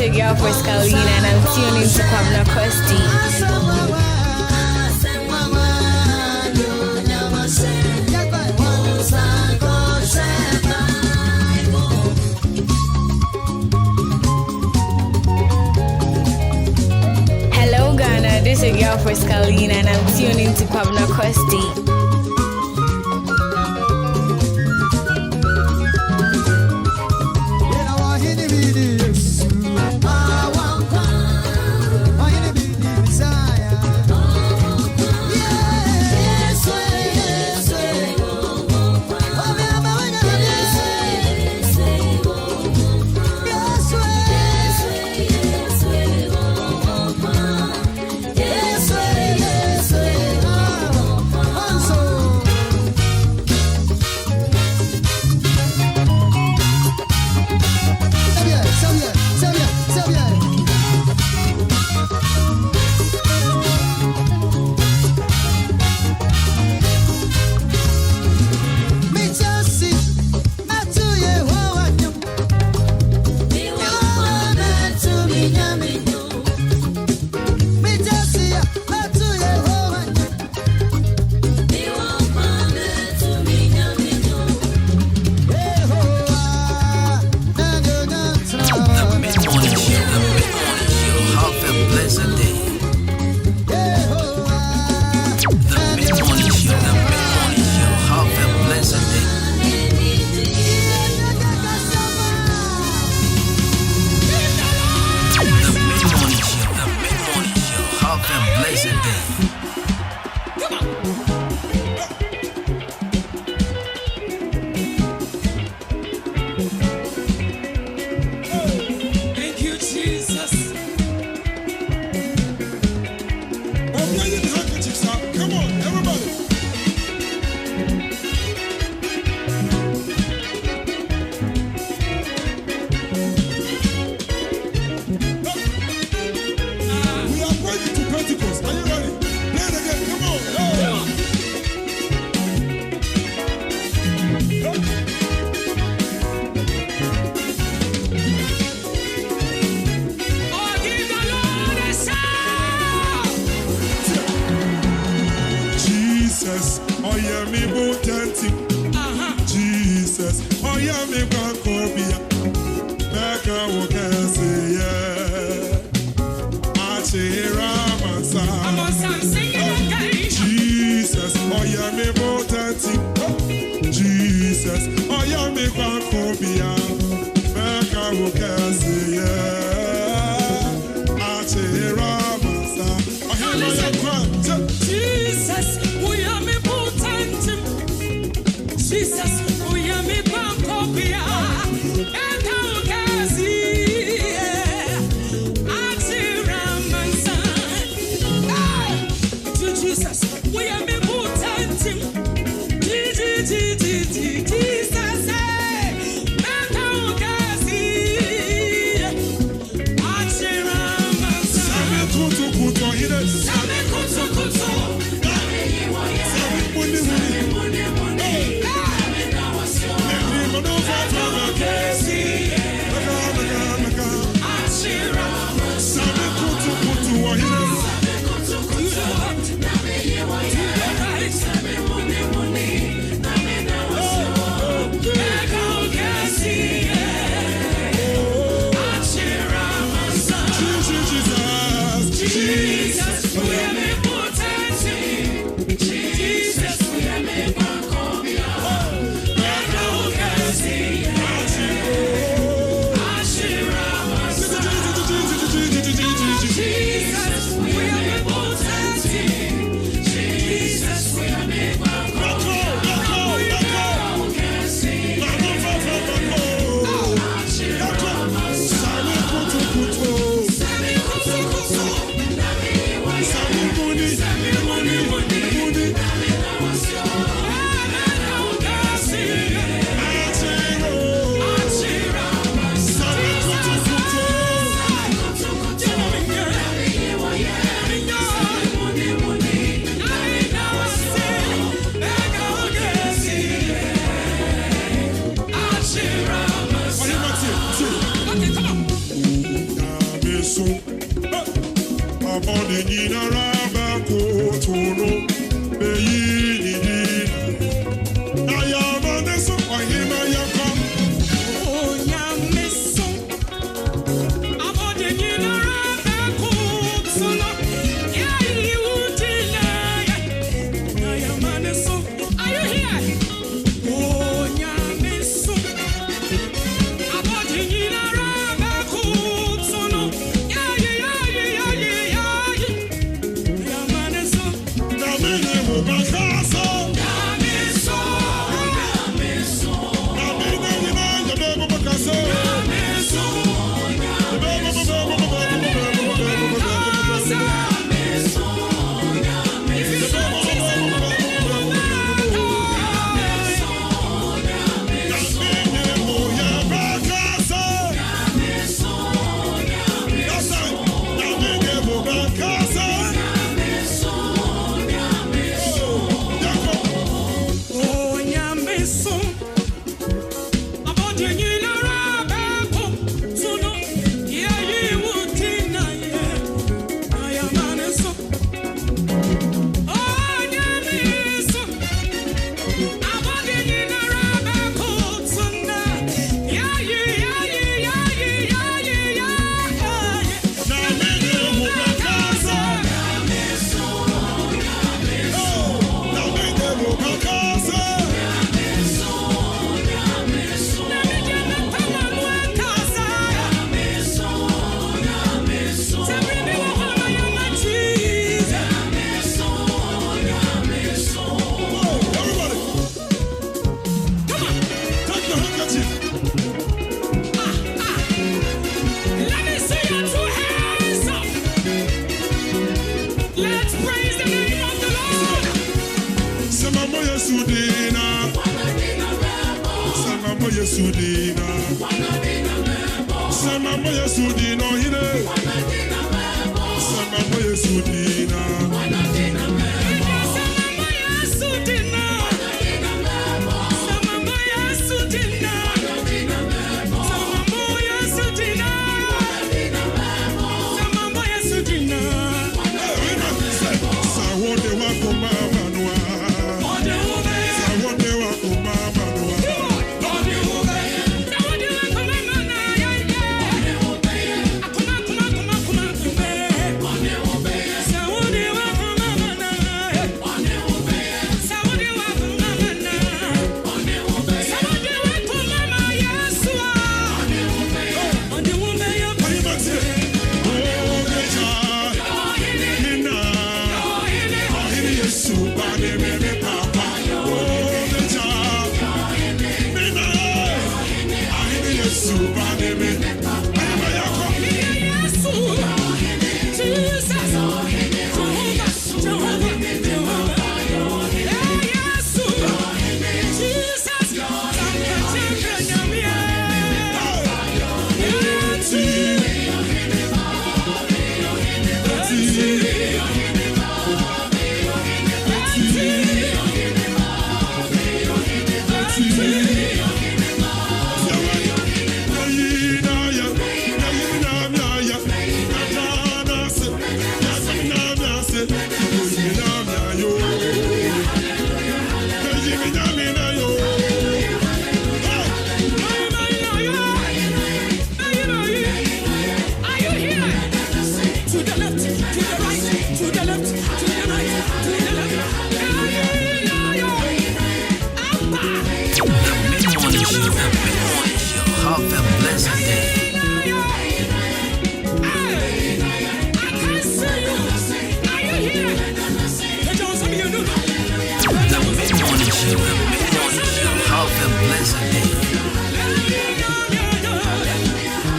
your girl Pascaline and I'm tuning to Kwabena Costy. Hello Ghana, this is your girl Pascaline and I'm tuning to Kwabena Costy. Jesus, oh yeah, me Kwabena, Beka Wokasi, yeah. Achira Mansa. Jesus, oh yeah, me Botati. Jesus, oh yeah, me Kwabena, Beka Wokasi, yeah. Achira Mansa. Oh yeah, me Jesus, we are me Botati. Jesus, we are me Kwabena.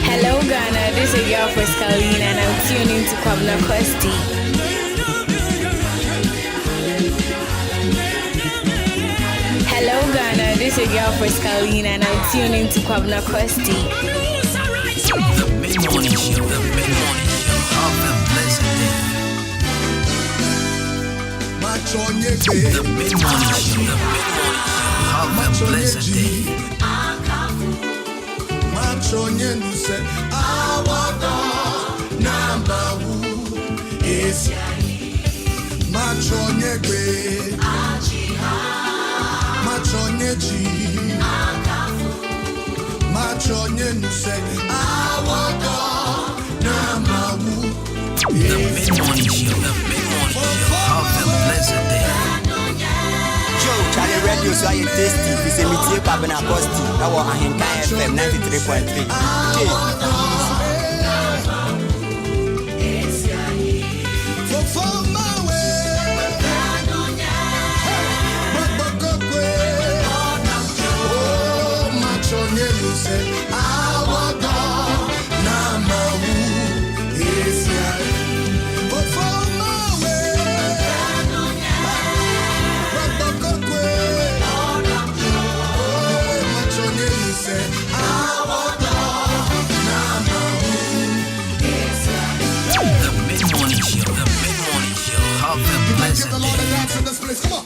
Hello Ghana, this is your first Kalina and I'm tuning to Kwabena Costy. Hello Ghana, this is your first Kalina and I'm tuning to Kwabena Costy. The mid-morning show, have a blessed day. The mid-morning show, have a blessed day. Machonye nuse awado nambawu esiai machonye gbe ajiha machonye ji akafu machonye nuse awado nambawu. The mid-morning show, have a blessed day. Charlie Radio so I tasty. We say me take Kwabena Costy. That was Ahinka FM 93.3. Give the Lord a dance in this place. Come on.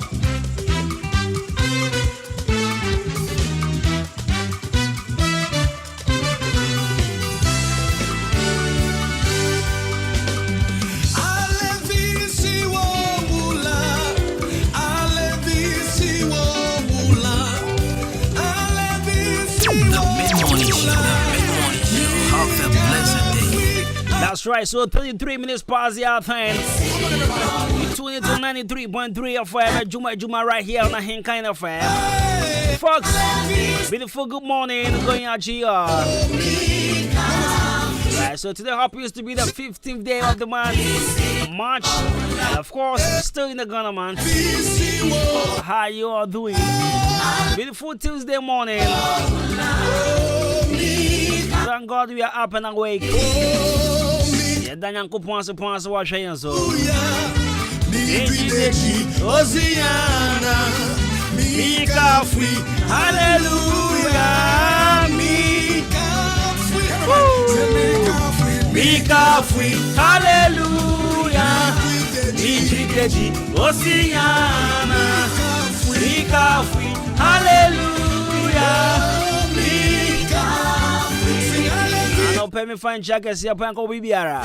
That's right, so 33 minutes past the hour time. Tune into 93.3 FM, Adwuma right here on the Hinkain FM. Folks, beautiful good morning, going out here. Right, so today happens to be the 15th day of the month, March. And of course, still in the Ghana month. How you all doing? Beautiful Tuesday morning. Thank God we are up and awake. Danyan kuponse wa hwen so Oziana Mikafui Hallelujah Mikafui Hallelujah Mikafui Oziana Mikafui Hallelujah Pay me fine jackets here, Panko Bibiara.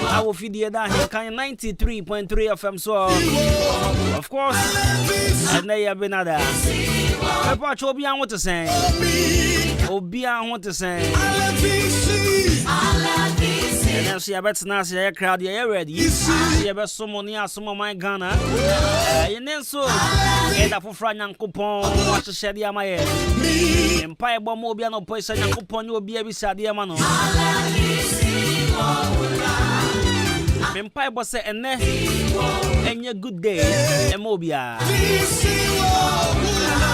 I will feed you that here, kind 93.3 FM. So, of course, and they have been other. I watch Obian what to say. Obian what to say. And then she bet Nancy a crowd, you're ready. She bet someone near some of my Ghana. And then so, and for Frank and Coupon, watch the shed my head. Empire Bomobiano Poison and Coupon, you'll be a beside the Mano. Bible say ene enye good day emobia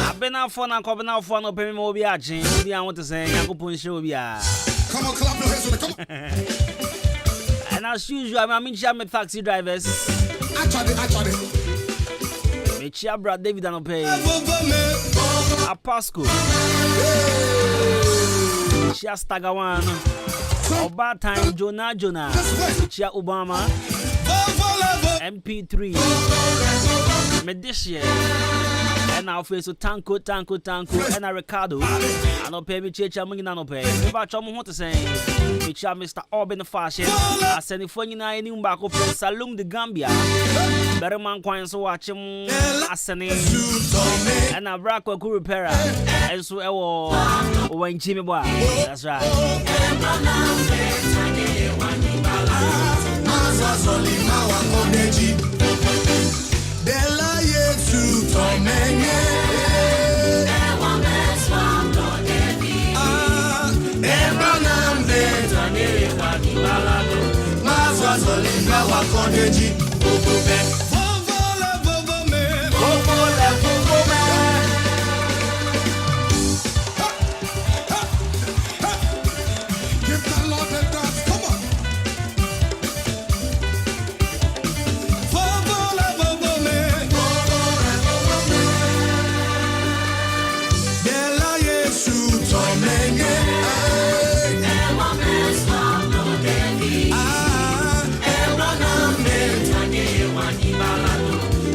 abena for na Kwabena for no pemi mo bia agin bia want to say yakopon hye obia. Come on, clap your hands with it. Come on. And as usual, I'm in with taxi drivers. I tried it. Me chia bra David Anope. A Pasco. Chia Stagawan. Oba time Jonah. Chia Obama. MP3. Medicia. And now face to Tanko, and a Ricardo. I don't pay me checha mungina no pay. About your want to say, which are Mr. Urban Fashion. I send it for you now any back of Salum the Gambia. Better man coins watch him. I send it. And a brack or repair. And so when Jimmy Boy. That's right. Dela Yesu tomenye Ebranambe tanere wakibalado Mazwazolinga wakodeji Bobobe Vovole Give the Lord a dance, come on.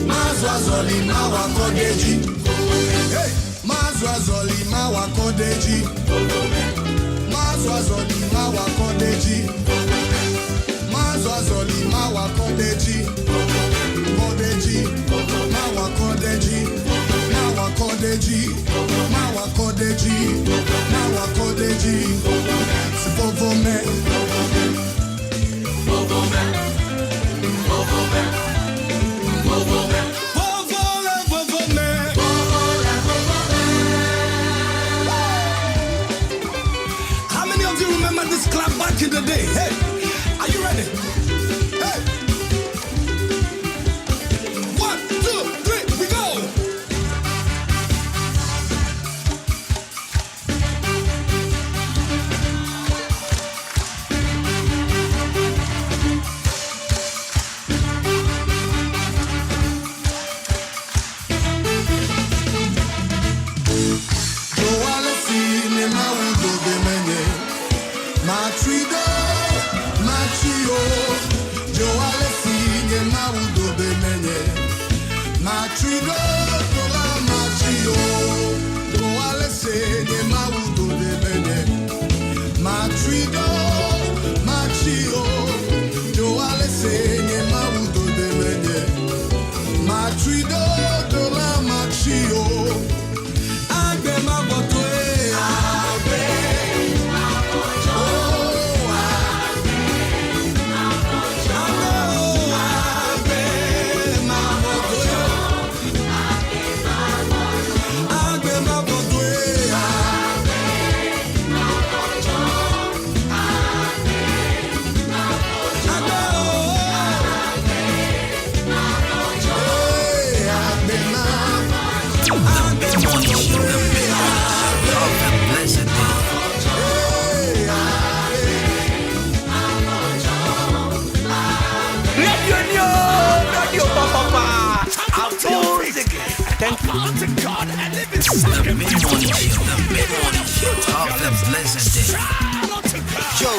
Mazwazolima wakodeji Mazwazolima wakodeji Mazwazolima wakodeji Mazwazolima wakodeji Kodeji Mawakodeji Mawakodeji Mawakodeji Mawakodeji Sipopome How many of you remember this club back in the day? Hey, are you ready? Hey, 1, 2, 3, we go!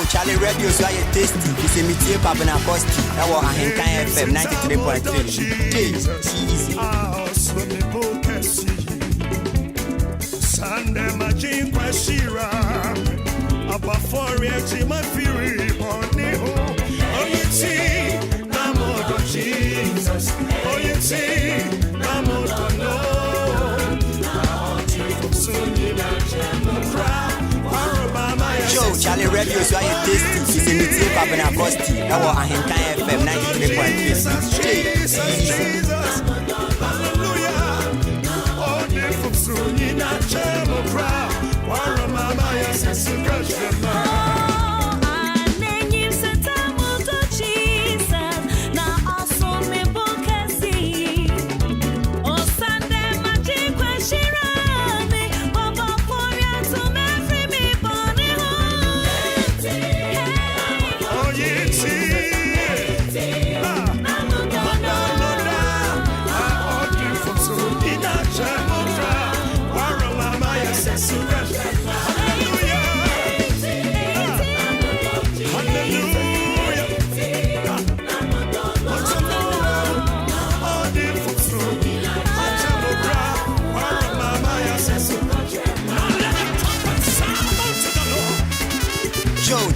Charlie Radio so you tasty. It's a meeting Kwabena Costy. That was Ahenkan FM 93.3. Easy. Sunday majin kwashira abafori ejima firi boniho oyiti namodo Jesus oyiti namodo no Joe, Charlie Radio so you tasty. It's a meeting Kwabena Costy. That was Ahenkan FM 93.3.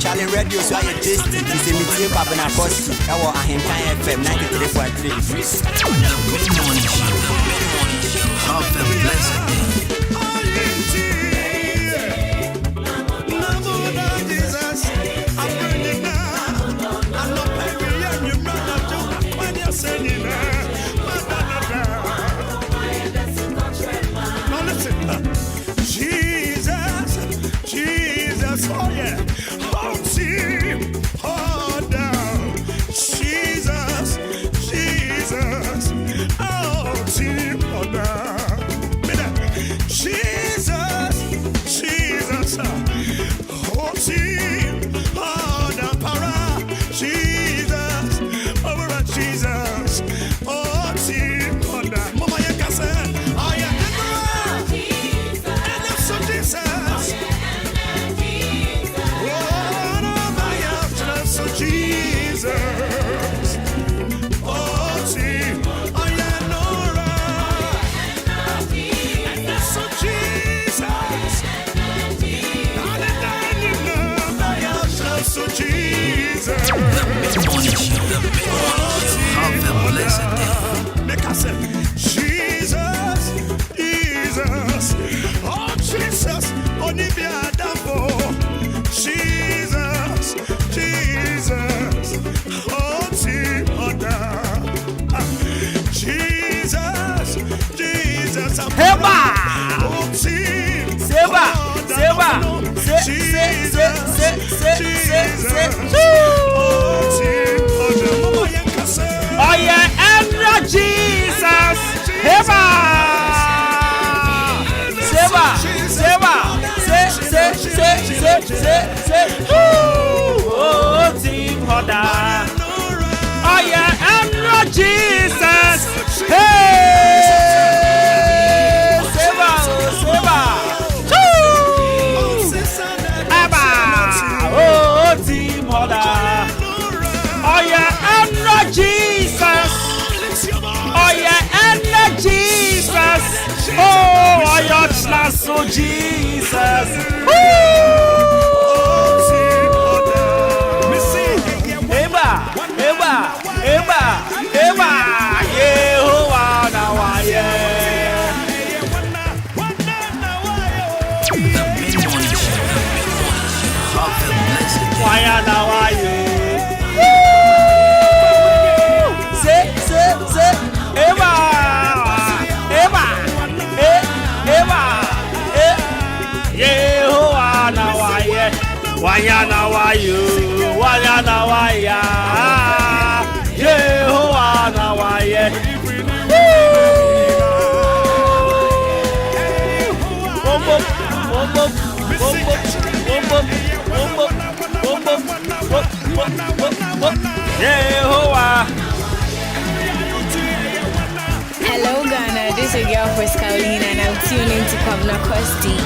Charlie Radio, so I tasty. It's a meeting Kwabena Costy. I was Ahenkan FM 93.3. The mid-morning show. Have a blessed day. Jesus, oh yeah, hold him, hold down. Jesus, Jesus, hold him, hold down. Jesus, Jesus, hold him, hold down. Para, Jesus, over Jesus, hold him, hold down. Mama, you can say, oh yeah, Jesus, Jesus. Jesus, oh, see, I am Nora, and that's so Jesus, so Jesus, The mid-morning show. Have a blessed day. Make us say, Jesus, Jesus, oh Jesus, Onibia Dambo, Jesus, Jesus, oh Jesus, Jesus, Heba! Seba! Seba! Oh yeah, and Jesus! Heba! Seba! Seba! Oh, team Hoda! Oh yeah, and Jesus! Hey! Seba! Seba! Aba! Oh, team Hoda! Oh yeah, and Jesus! Oh yeah, and Jesus! Oh, yeah, so Jesus! Eba! Eba! Eba! Eba! Yehovah na waye! The mid-morning show. Have a blessed day. Waya na waye! Say, Eba! Eba! Eba! Yehovah na waye! Waya na wayo! Waya na waya! Yehovah na waye! Yehovah! Hello Ghana, this is your girl Frescalina and I'm tuning to Kwabena Costy.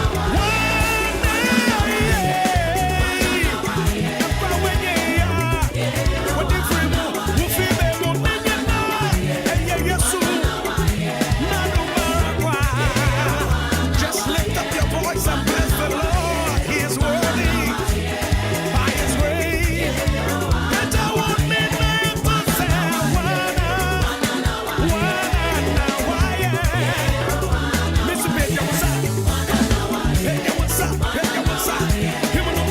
Just lift up your voice and bless the Lord. He is worthy by his grace. And I won't make my myself Mr. Baby, what's up? Baby, what's up? Baby, what's up? Here we know.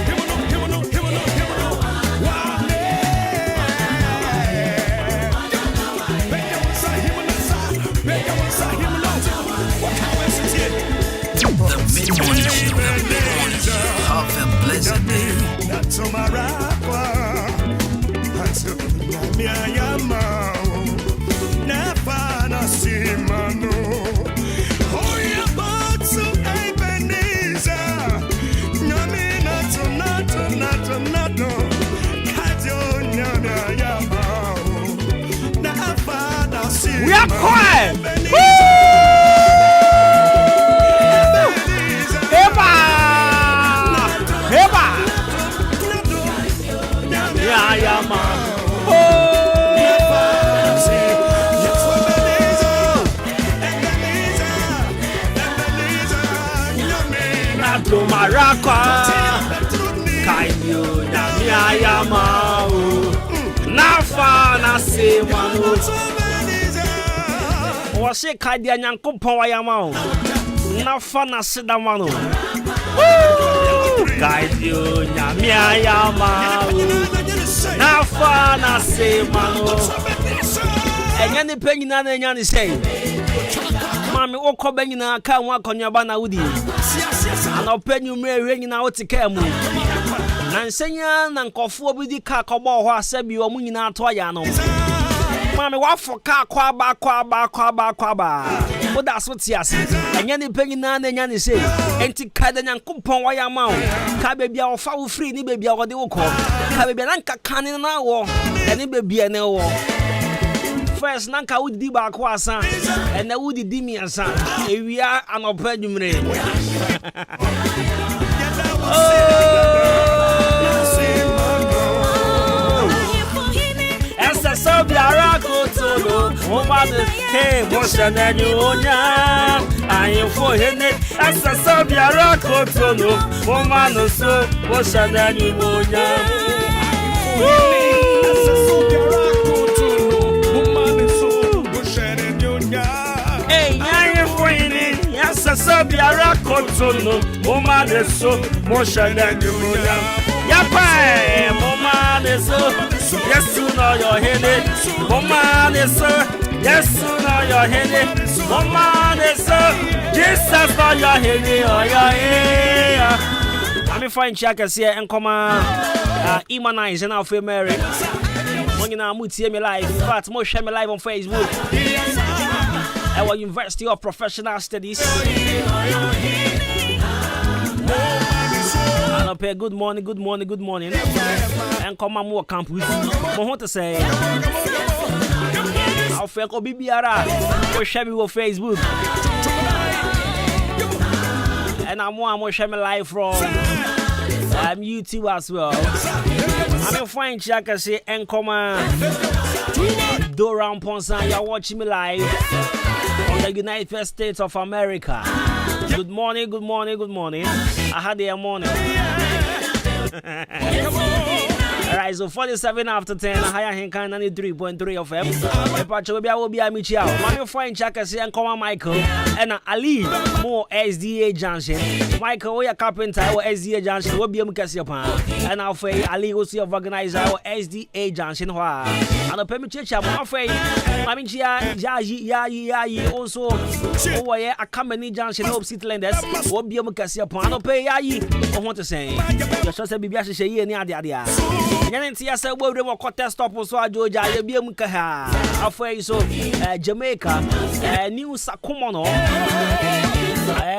The mid-morning show. Have a blessed day. That's on my rapper. That's on my yamao. Nafana simano. Oh, yeah, but so Ebenezer. Nyame nato. Kajo nyame yamao. Nafana simano. We are quiet! Eba! Eba! Yeah, man. Oh! Nato Marakwa. Kainyo, Namia yama nafa na se mano o se kadia nyankopon wa yama nafa na se da mano kadio nyamia yama nafa na se mano enya ni penyina na enya ni sei mami okoba nyina ka nwa akonyaba na wudi ana penyu mre nyina otika mu na nsenya na nkofo obidi ka kọbọ ho asabi o munyina ato aya no mami wafo ka kwaba oda so tiase enya ni penyina na enya ni sei enti ka da nyankopon wa ya ma o ka bebia wo fa wo free ni bebia wo de wo ko ka bebia na nkaka ni na wo ene bebia ne wo first nanka wudi ba ko asa ene wudi di mi asa ewia anopa dwumre esa so biara ko tolo o ma de ke mo shanani onya ayin fo hene esa so biara ko tolo o ma no so mo shanani onya so biara kotono moma de so mo shana nyumuya yapa moma de so yesu no your hene moma de so yesu no your hene moma de so Jesus no your hene oh yeah I'm fine check us here and come imanize now for Mary when you now mutie me live in fact mo share me live on Facebook our University of Professional Studies. And up here, good morning. And come on, more campus. More want to say, I'll feel Bibiara. Or share me on Facebook. And I'm more share me live from YouTube as well. I'm fine, check I say, and come on. Doran Ponsan, you're watching me live. The United States of America. Good morning. I had the morning. Alright, so 47 after 10, higher Henkan 93.3 of M. The patch will be a Michel. My friend Chakasi and Koma Michael and Ali more SDA Junction. Michael, we are carpenter or SDA Junction will be a Mukasiapan. And I'll say Ali will see of organizer or SDA Junction. And a permit church, I'm afraid. I mean, Yayi also over here a company junction of Citylanders will be a Mukasiapan. I'll pay Yayi. I want to say, you're just a Bibiashi any idea. Yanti ya se we mo contest stop so ajoja ye bia mu ka ha afai so Jamaica new Sakumono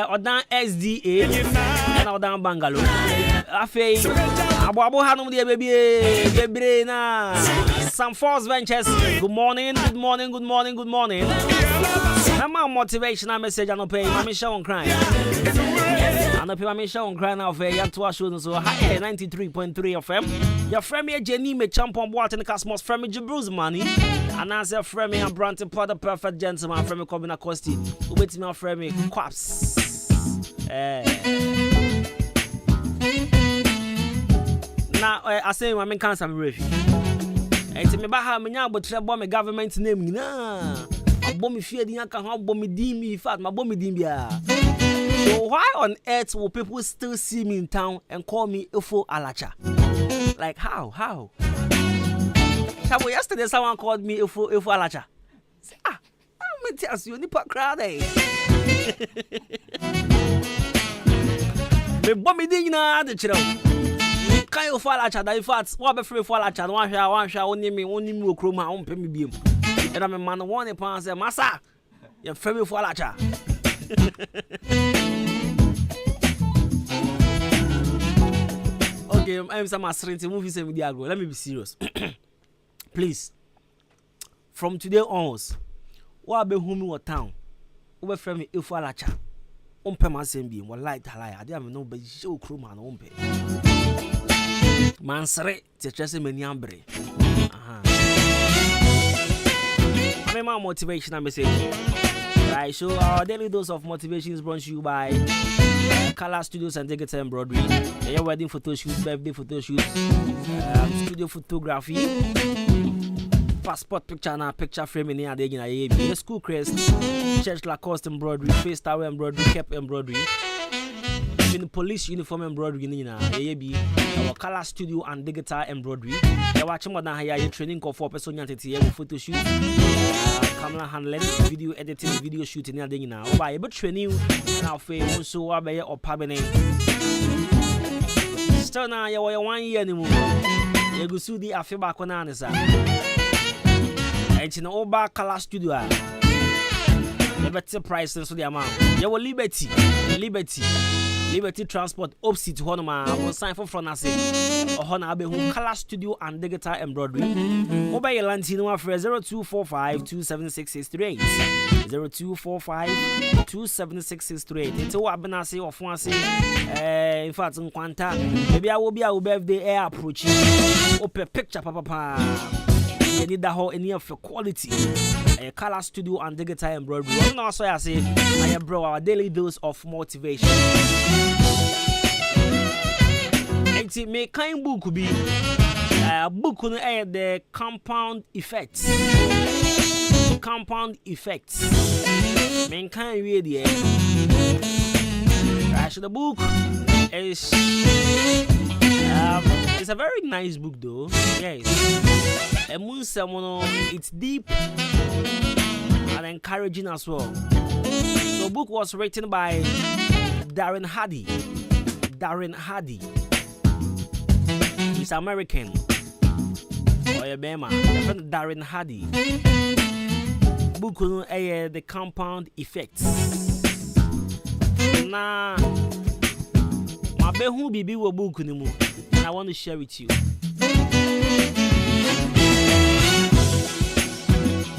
odan SDA and odan Bangalore afai abo hanom de bebre na some force ventures. Good morning. My motivational message I no pay my show on crime. I no pay my show on crime now for ya to show so high 93.3 FM. Your friend me Jenny me champion boat in the cosmos friend me Bruce money. And as your friend me and Branton Pod the perfect gentleman friend me Kwabena Costy. Who wait me friend me Quaps. Now I say my men cancer me refi. Enti me ba ha me nya abotre bo me government name nyina. Abo me fie di aka ho abo me din me in fact ma abo me din bia. So why on earth will people still see me in town and call me Efo Alacha? Like how? Yesterday someone called me Efo Alacha. Say, I'm telling you, nipa crowd eh. Me bo me din na de chiro. Kan Efo Alacha that in fact, what be free Efo Alacha, one share only me okroma on pay me biem. And I'm a man one upon say, "Massa, you free Efo Alacha." Okay, I'm some asserting movies and video. Let me be serious. Please. From today onwards, what be home in town? Over from me Efo Alacha. Umpe man same be one light lie. I didn't know be show crew man umpe. Man sere te chese meniambre. I'm a motivational message. Right, so our daily dose of motivation is brought to you by Color Studios and Digital Embroidery. Your wedding photo shoot, birthday photo shoot, studio photography, passport picture and picture frame in here. The school crest, church Lacoste embroidery, face tower embroidery, cap embroidery. In police uniform embroidery, our Color Studio and Digital Embroidery. You watch more than here. Training for person photo shoot, camera handling, video editing, video shooting. Now, by a training now for so I or permanent. Still now you are 1 year anymore. You go see the affair back on answer. And in all back Color Studio. Liberty price so the amount. You will Liberty Transport opposite to Honoma. I will sign for front as it. Or Honor Abe Color Studio and Digital Embroidery. Mobile Lantino for 0245 276 0245 276 It's what I've been saying of one say. In fact, in Quanta, maybe I will be our birthday air approaching. Open picture, papa. You need that whole any of your quality. A Color Studio and Digital Embroidery. And also, I say, I am bro, our daily dose of motivation. And it may kind book be a book on the compound effects. Compound effects. Main kind really. The book is. It's a very nice book though. Yes. It's deep and encouraging as well. The book was written by Darren Hardy. He's American. Darren Hardy. Book The Compound Effects. Nah, my behu bibi wo book nimu. I want to share with you.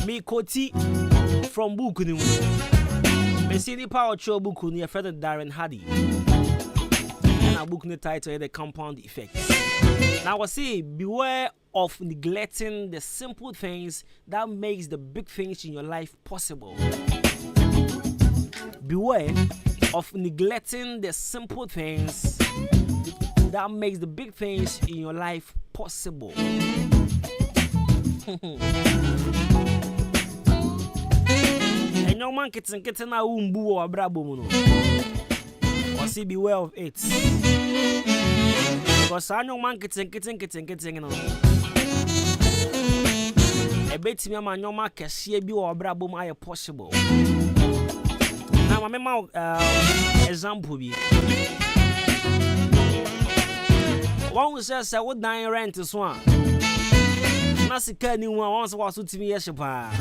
Me Koti from book nimu. Me see the power show book ni a friend Darren Hardy. And a book ni title The Compound Effect. Now I say beware of neglecting the simple things that makes the big things in your life possible. Beware of neglecting the simple things that makes the big things in your life possible. And no man kitten na umbu or brabo muno. Or see beware of it. Because I know man kitten no. A bit me man no man can see be or brabo my possible. Now I remember example be. One says I would dine rent this one. Nasika ni one once was to me yeshipa.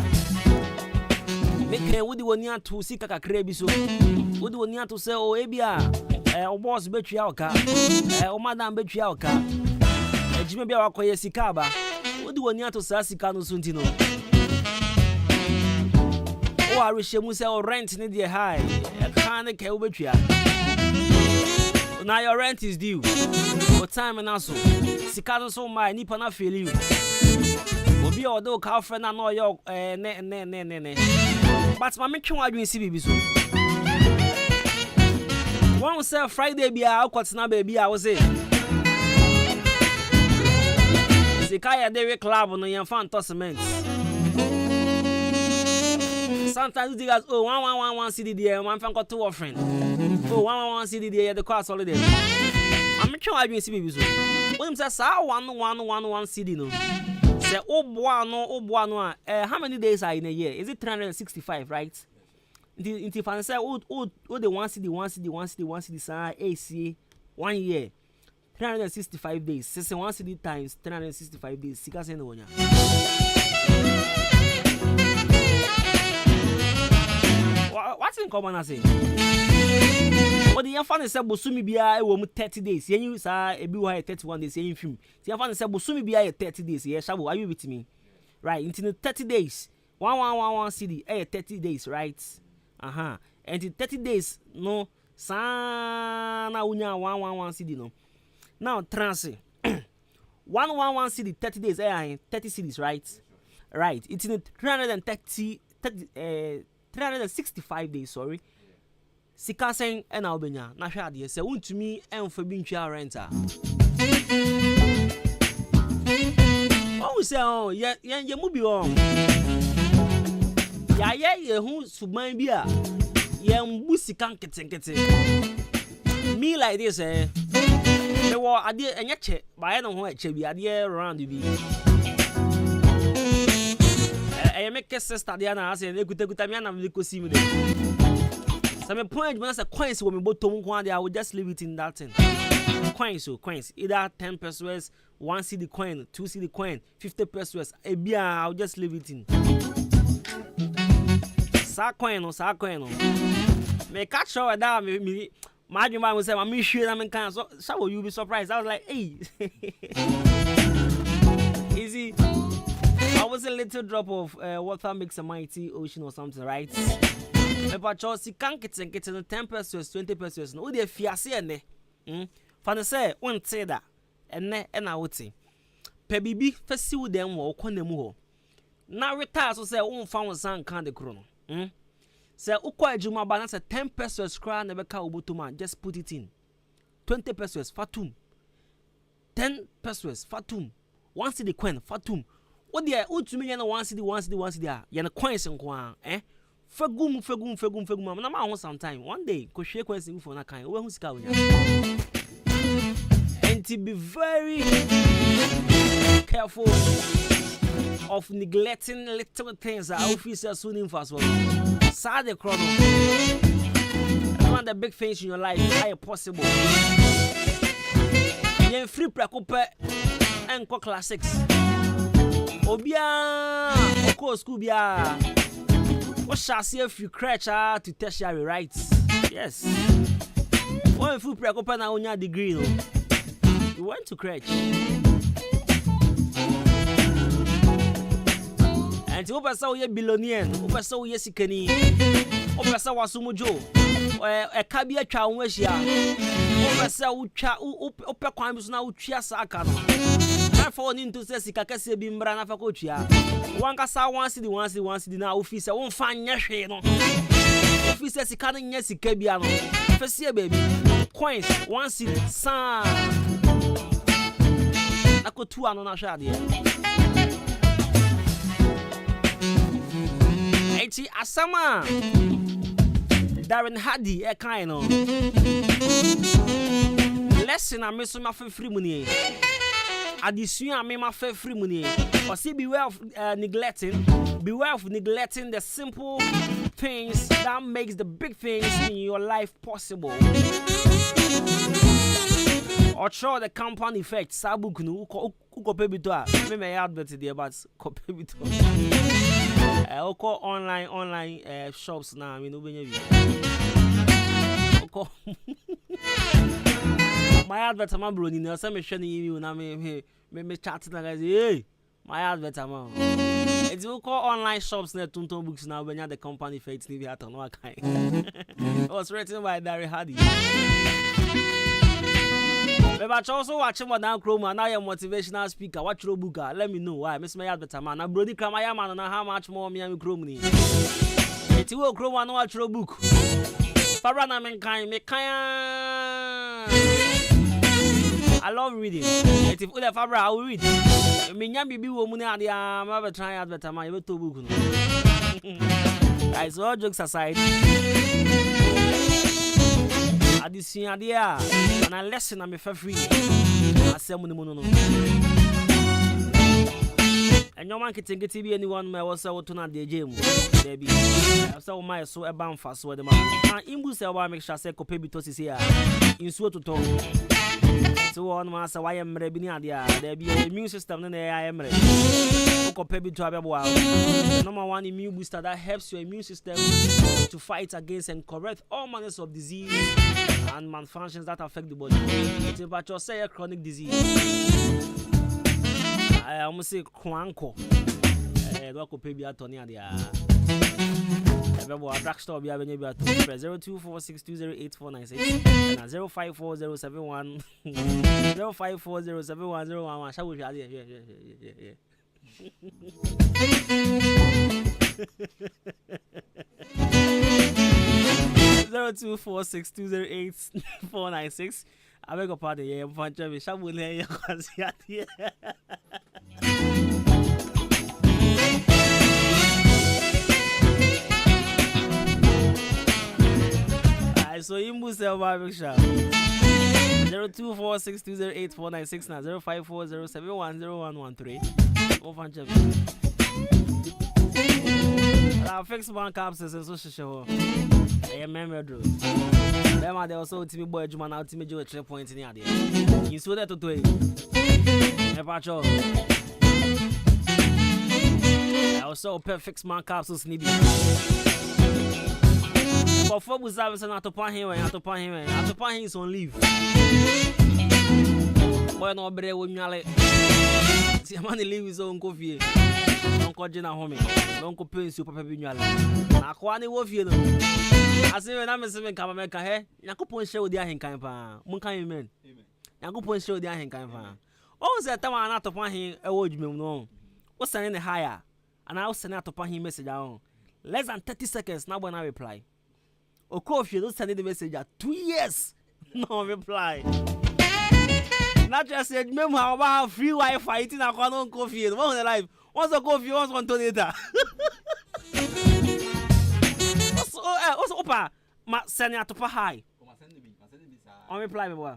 Make would you near to seek a crabby so? Would you near to say, oh, Abia, or boss betri alka, or madam betri alka, a Jimmy Biakoya Sikaba, would you near to Sassicano Suntino? Oh, I wish you must sell rent in the high, a kind of Kelbetria. Now your rent is due. For time and also, Sikano so my Nipana feel you. Will be all dog half and I know your ne. But my making what you see, so. One say Friday be out, what's now baby? I was it. Sikaya Derek Club on the infant tossament. Sometimes you guys, oh, 1 CD there, one fan got 2 offering. Oh, 1 CD there, the cost holiday. I'm not sure I didn't see me. When says 1 CD no. Say, oh, boy, how many days are in a year? Is it 365, right? If I say, oh, the 1 CD, sir, AC, 1 year. 365 days. Say 1 CD times 365 days. Sika say no one. What's in common I say? But the infant said Bosumi Bia 30 days. You say a be 31 days in film. The infant said Bosumi Bia 30 days. Yes, Shabu, are you with me? Right, into 30 days. 1 CD, 30 days, right? And in 30 days, no, sana unya 1 CD no. Now transit 1 CD 30 days 30 cities, right? Right. It's in 365 days, sorry. sika sen e na obenya na hwe ade se wontumi emfa bi ntwa rent a oh say oh ye mu bi oh ya ye hu suban bi a ye mbu sika nketenkete me like this they were ade enye che ba ye no ho eche bi ade around bi I make a sister there na say ekuta me na me kosi me dey. So my point when I say coins when me bottom one there I will just leave it in that thing. Coins either 10 pesos, 1 CD coin, 2 CD coin, 50 pesos. I'll just leave it in. Sa coin no. Me catch her that me my dream was say I'm sure I'm kind so will you be surprised? I was like, hey. Easy. I was a little drop of water makes a mighty ocean or something, right? But Chelsea can't get 10 pesos, 20 pesos. No, they're fiancé and Father say, won't say that. And I would say, Pebibi, first see them or Conemo. Now retire, so say, won't found some kind of chrono. Say, Kwabena balance 10 pesos, cry never call Butuma, just put it in 20 pesos, Fatum 10 pesos, Fatum 1 CD coin, Fatum. What the to me, one city, yana coins and quan, Fagum, na ma sometime. One day, go shake coins in for na kind. Who's going? And to be very careful of neglecting little things that officers soon in fast. Sad the chrono. One of the big things in your life, how possible. You're free precope and classics. Obia, of course, Kubia. What shall see if you crash to tertiary rights? Yes. One full precope na onya degree. You went to crash. And to oversaw ye billionaire, oversaw ye sikani, oversaw wasumujo, a cabia chaweshia, oversaw ucha, upper crimes now chiasaka. For into say sikakase bimbra na fakochia one kasa one city na office won fa nyehwe no office sika na nya sika bia no fese baby coins one city sa akotu ano na hwe ade eti asama Darren Hardy e kan no lesson ameso ma fa free money addition me my free money. Or see beware of neglecting the simple things that makes the big things in your life possible. Or show the compound effect. Sabu kunu uko pebito. Me may advert there, but kopebito. Oko online shops now. Me no benye. Oko. My advertisement bro ni na say me hwe ni you na me chat na guys hey my advertisement it's we call online shops na tonton books now when you the company effect ni bi aton no akai it was written by Darren Hardy me ba also watch more than Chroma now your motivational speaker watch your book let me know why miss my advertisement na brody krama ya man na how much more me am Chroma ni it we Chroma no watch your book Fabra na me kan I love reading. If you have Fabra, I will read. Me nyam bibi wo mu na ade am I try advertisement you to book no. Guys, all jokes aside. Addition ade a na lesson am fa free. Asem no. Enyo man kitengeti bi anyone my was to na de jam. There be. So my so e ban fa so de ma. Na imbu se wa make sure say kope bi to sisi a. Insuo to to. So on masa why am rebini adia there be immune system na I am ready. Kope bi to abebo. Number one immune booster that helps your immune system to fight against and correct all manners of disease and malfunctions that affect the body. It's about your say a chronic disease. I almost say kwanko. Do kope bi atoni adia. Remember, drugstore be having you at 0246208496 and 054071 05407101. Shall we share? Yeah. 05407101. 0246208496. I beg your pardon, yeah, I'm fine. Shabule, so you must have my big shop. 0246208496 now 0540710113. I'll fix one capsules and social show. I am member. Bema they also to me boy Adwuma now to me do a 3 points in the idea. You saw that to do it. I also perfect man capsules need. For football service and to pan him is on leave. Boy no better with me like see man leave his own coffee. Don't call Jenna home. Don't go pay super pepper nyale. Na kwa ni wo fie no. Ase we na me se me ka me ka he. Yakopon hye odi ahenkan pa. Mun kan amen. Amen. Yakopon hye odi ahenkan pa. O se tama na to pan hin e wo dwumem no. Wo send ne higher. And I will send out to pan him message down. Less than 30 seconds now when I reply. Oko if you don't send the message at 2 years. No reply. Not just said, remember how about free Wi-Fi eating a corner coffee and one life. Once a coffee, once one to later. Also, Opa, send out to pa high. On reply, me boy.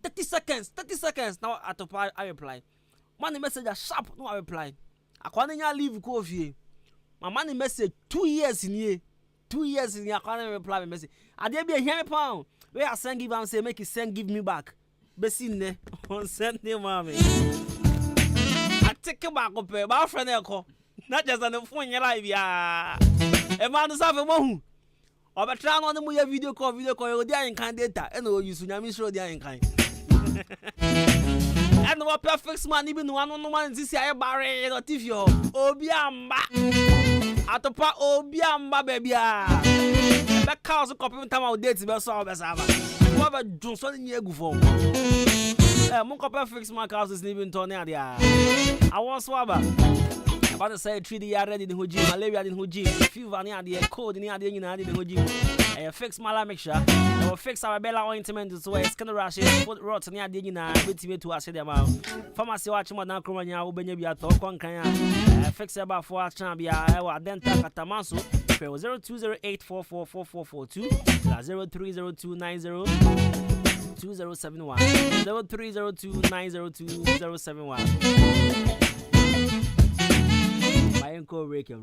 30 seconds. Now at the pa I reply. Money message a sharp, no I reply. I can't leave coffee. My money message 2 years in here. 2 years in here, I can't reply my message. I dare be a heavy pound. Where I send give and say, make it send give me back. Besine on Sunday, mommy. I take it back up, my friend. Not just on the phone, your life, yeah. A man is having one. Or but try on the video call, the in kind data, and no use to show the in kind. And what perfect man, even one this year, barre or tifio. Obiamba. Atopa Obiamba, baby. That cause a copy time out dates, but so as ever. Whoever Johnson in your go Monka perfect my house is living Tony. I want swabber. About to say 3D already in Huji, malaria in Huji, fever near the cold near the United in Huji. I fix my mixture. I will fix our Bella ointment so it's gonna rush it, put rots near the United, with me to us them out. Pharmacy watching what now Cromania will be a talk on Kanya. Fix about 4 Chambia, I will identify Catamaso. 0208444442 030290 2071 0302902071. My uncle Rake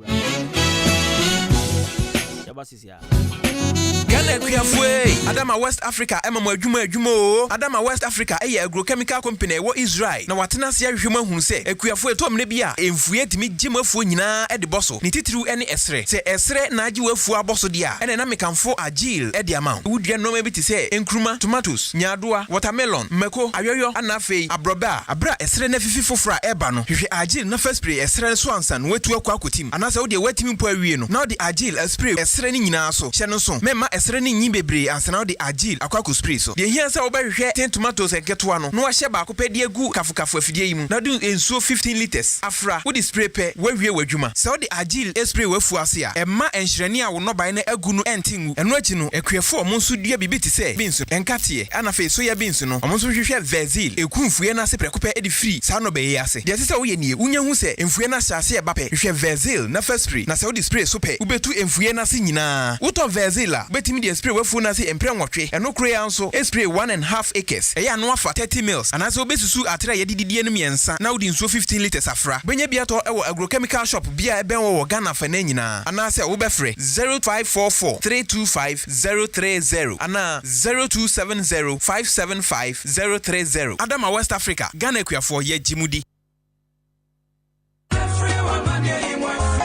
Ghana Kuyafwe, Adama West Africa, Adwuma, Adama West Africa, a agrochemical company, what Israel. Now, what Nasia human who say, a Kuyafwe to Nebia, and Fuet me Jim Funina at the bosso, Nititru any esre, say esre Naji for bosso dia, and an American for a jail at the amount. Would you know maybe to say, Enkruma, tomatoes, Nyadua, watermelon, Meko, Ayoyo, Anafe, Abroba, Abra, esre nefi for fra ebano, if you agil no first spray, esre swanson, wet to a quakutim, and as I would wet him per now the agil, a spray, esre nyina so, Shannon, Memma esre ni bebre ansa na the agil akwaku spray so de hia sa obehwe 10 tomatoes eketo ano no ahye ba akopɛ de agu kafukafu afidie yi mu na do ensuo 15 liters afra wo the spray pe wawie wadwuma sa wo the agil spray wafu ase a emma enhyerene a wo no ban na agu no entingu eno achi no akuefo mo nso dua bibi ti se binsu enkate ana fe so ya binsu no mo nso hwehwɛ vezil ekunfue na se prekopɛ edi free sa no be yi ase de se wo ye nie unya hu se emfue na hyase e bapɛ hwehwɛ vezil na first spray na se wo the spray so pɛ ubetu emfue na se nyina wo to vezil a betimi de spray wafu na se empre nwotwe eno kure ya nso spray 1.5 acres eya no afa 30 mils ana se obesusu atra ye dididie no miensa na wodi nso 15 liters afra benya bia to ewo agrochemical shop bia eben wo Ghana fa na nyina ana se wo befre 0544325030 ana 0270575030 Adama West Africa Ghana kuafo ye jimudi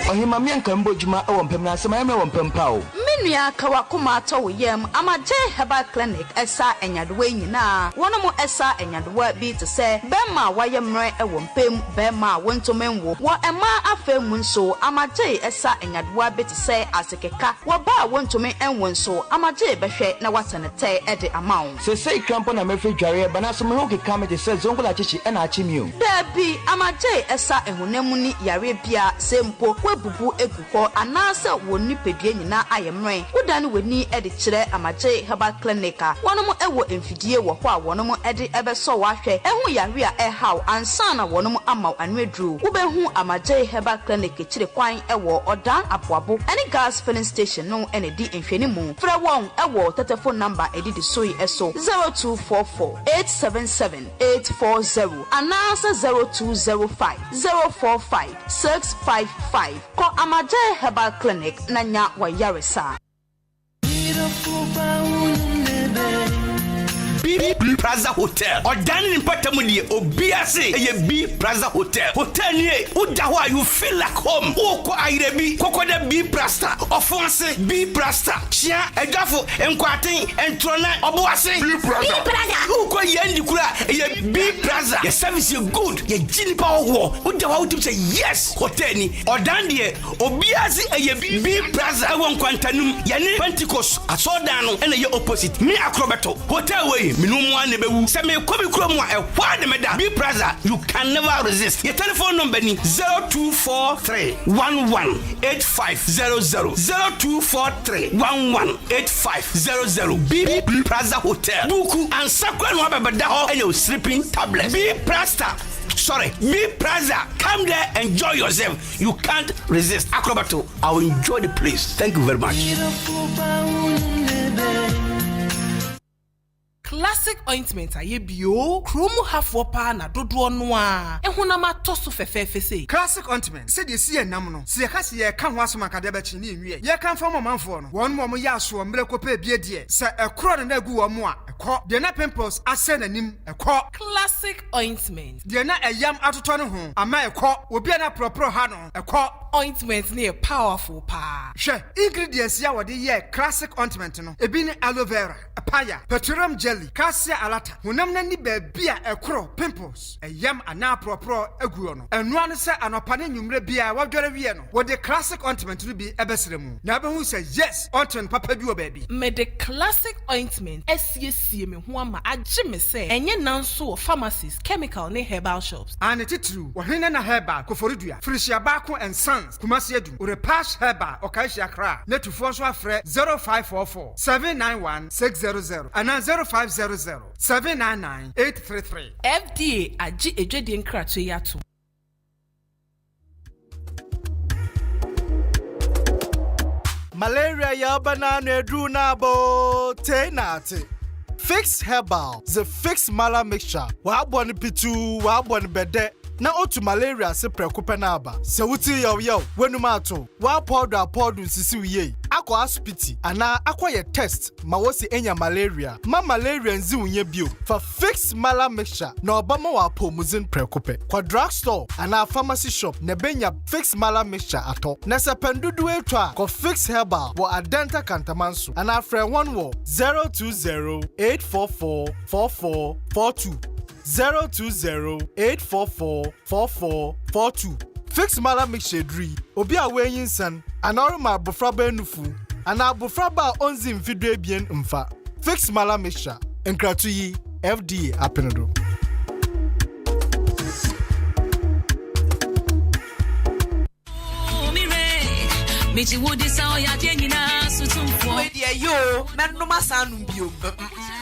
Ohima mianka mbojuma ewo mpem na asema yame ewo mpem pa o Menua kawakoma ato yem amaje herbal clinic esa enyadewa nyina wono mo esa enyadewa bi te se bema wayemre ewo mpem bema wontomenwo wo ema afemu nso amaje esa enyadewa bi te se asekeka wo ba wontomen enwo nso amaje behwe na wasenete ede amawo se krampo na mefe dware bana so me ho keka me te se zongola chichi ena achimio dabi amaje esa ehunamuni yare bia sempo webubu eguho anase woni pedue nyina ayemre mre woda no wani edi kire amaje herbal clinic a wonom ewo emfidie wo ho a wonom edi ebeso wahwe ehu yare a ehaw ansa na wonom amaw anwedru wobehu amaje herbal clinic kire kwan ewo odan aboabo ene gas filling station no ene di nhwani mu fra won ewo telephone number edi di soyi eso 0244 877 840 anasa 0205 045 655 ko amaje herbal clinic nanya wa yaresa B Plaza Hotel. Or dining in Patamudi, or BSC, a B Plaza Hotel. Hotel near Udawa, you feel like home. Oko Airebi, Cocoda B Plasta, Offense B Plasta, Chia, a Gaffo, and Quatin, and Trona, Oboase, B Plaza. Oko Yandikura, a B Plaza. Your service is good, your genie power war. Udawa to say yes, Hoteli, or Dandy, or BSC, a B Plaza, I want Quantanum, Yane Pentecost, a Sodano, and your opposite, me Acrobato, Hotel Way. Say me come from a wide meda. Be Plaza, you can never resist. Your telephone number is 0243 118500 0243 118500. Be Plaza Hotel. Buku and Sakwa Wabada and your sleeping tablet. Be Plaza. Sorry, Be Plaza. Come there, enjoy yourself. You can't resist. Acrobato, I will enjoy the place. Thank you very much. Classic ointment aye bio kromu hafo pa na dodo no a ehunama toso fefefe sei classic ointment se de sie nam no se ka se ye ka ho asoma ka de ba chi ne nwie ye kan fa manfo no won mo ya so mre ko pa bie de se ekro na gu wo mo a ekọ de na pimples ase nanim ekọ classic ointment de na eyam atoto no ho ama ekọ obi na propro ha no ekọ ointment ne powerful pa hwe ingredients ya wode ye classic ointment no ebi ne aloe vera apaya petroleum jelly cassia alata honam na ni ba bia ekro pimples eyam ana propro aguo no eno ane se anopa ne nwumre bia wadware wie no wode classic ointment no bi ebesere mu na be hu se yes ointment papa bi o ba bi me the classic ointment esiesie me ho ama agye me se enye nanso pharmacies chemical ne herbal shops ane titru wo hene na herbal koforidua frisia ba ko and sons kumasi adum ore pass herbal okaisi akra netufo so afre 0544 791 600 ana 0500 799 833 FDA agi ejwedi nkrato yato Malaria ya banana edru na bo tenate. Fix Herbal, the Fix Mala mixture. Wa boni pitu, wa boni bede. Na otu malaria se prekupe na aba. Se wuti yo wenu mato. Wa powder nsisi wiye. Akwa aspiti ana akwa ye test ma wosi enya malaria. Ma malaria nzi unye bio. For Fix Mala mixture na obama wa pomuzin prekupe. Kwa drugstore ana pharmacy shop ne benya Fix Mala mixture ato. Na se pendudu etwa ko Fix Herbal wo adenta kantamanso. Ana frɛ 020-844-4442. 020-844-4442. Fix Mala mixture dri. Obi a wenyin san. Anorma bofraba enufu. Ana bofraba onzi mfidwe bien mfa. Fix Mala mixture. Enkratu yi FDA apenodo. Meji wodi sa o ya de nyina sutumfo. We de yo, menoma sanu bio.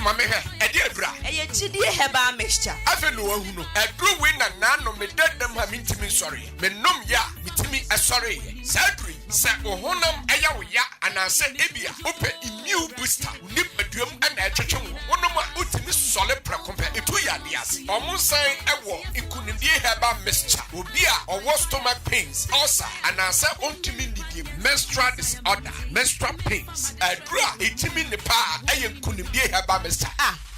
Mame he, e de adura. Eye chidie heba mixture. Afa no wahu no. Aduru we na no me dedam ha mintimi sorry. Me nom ya, mitimi sorry. Sadri, sa ohonam eya wo ya anase ebia. Ope immune booster. Nipaduam ana etwetwe wo. Wonom a utimi sole prekompe. Etu ya diase. Omunsan ewo ikunimdie heba mixture. Obi a owo stomach pains, ulcer anase ontimi ndidie menstrual disorder, menstrual pains. Adura etimi ne pa eye nkunimdie heba mixture.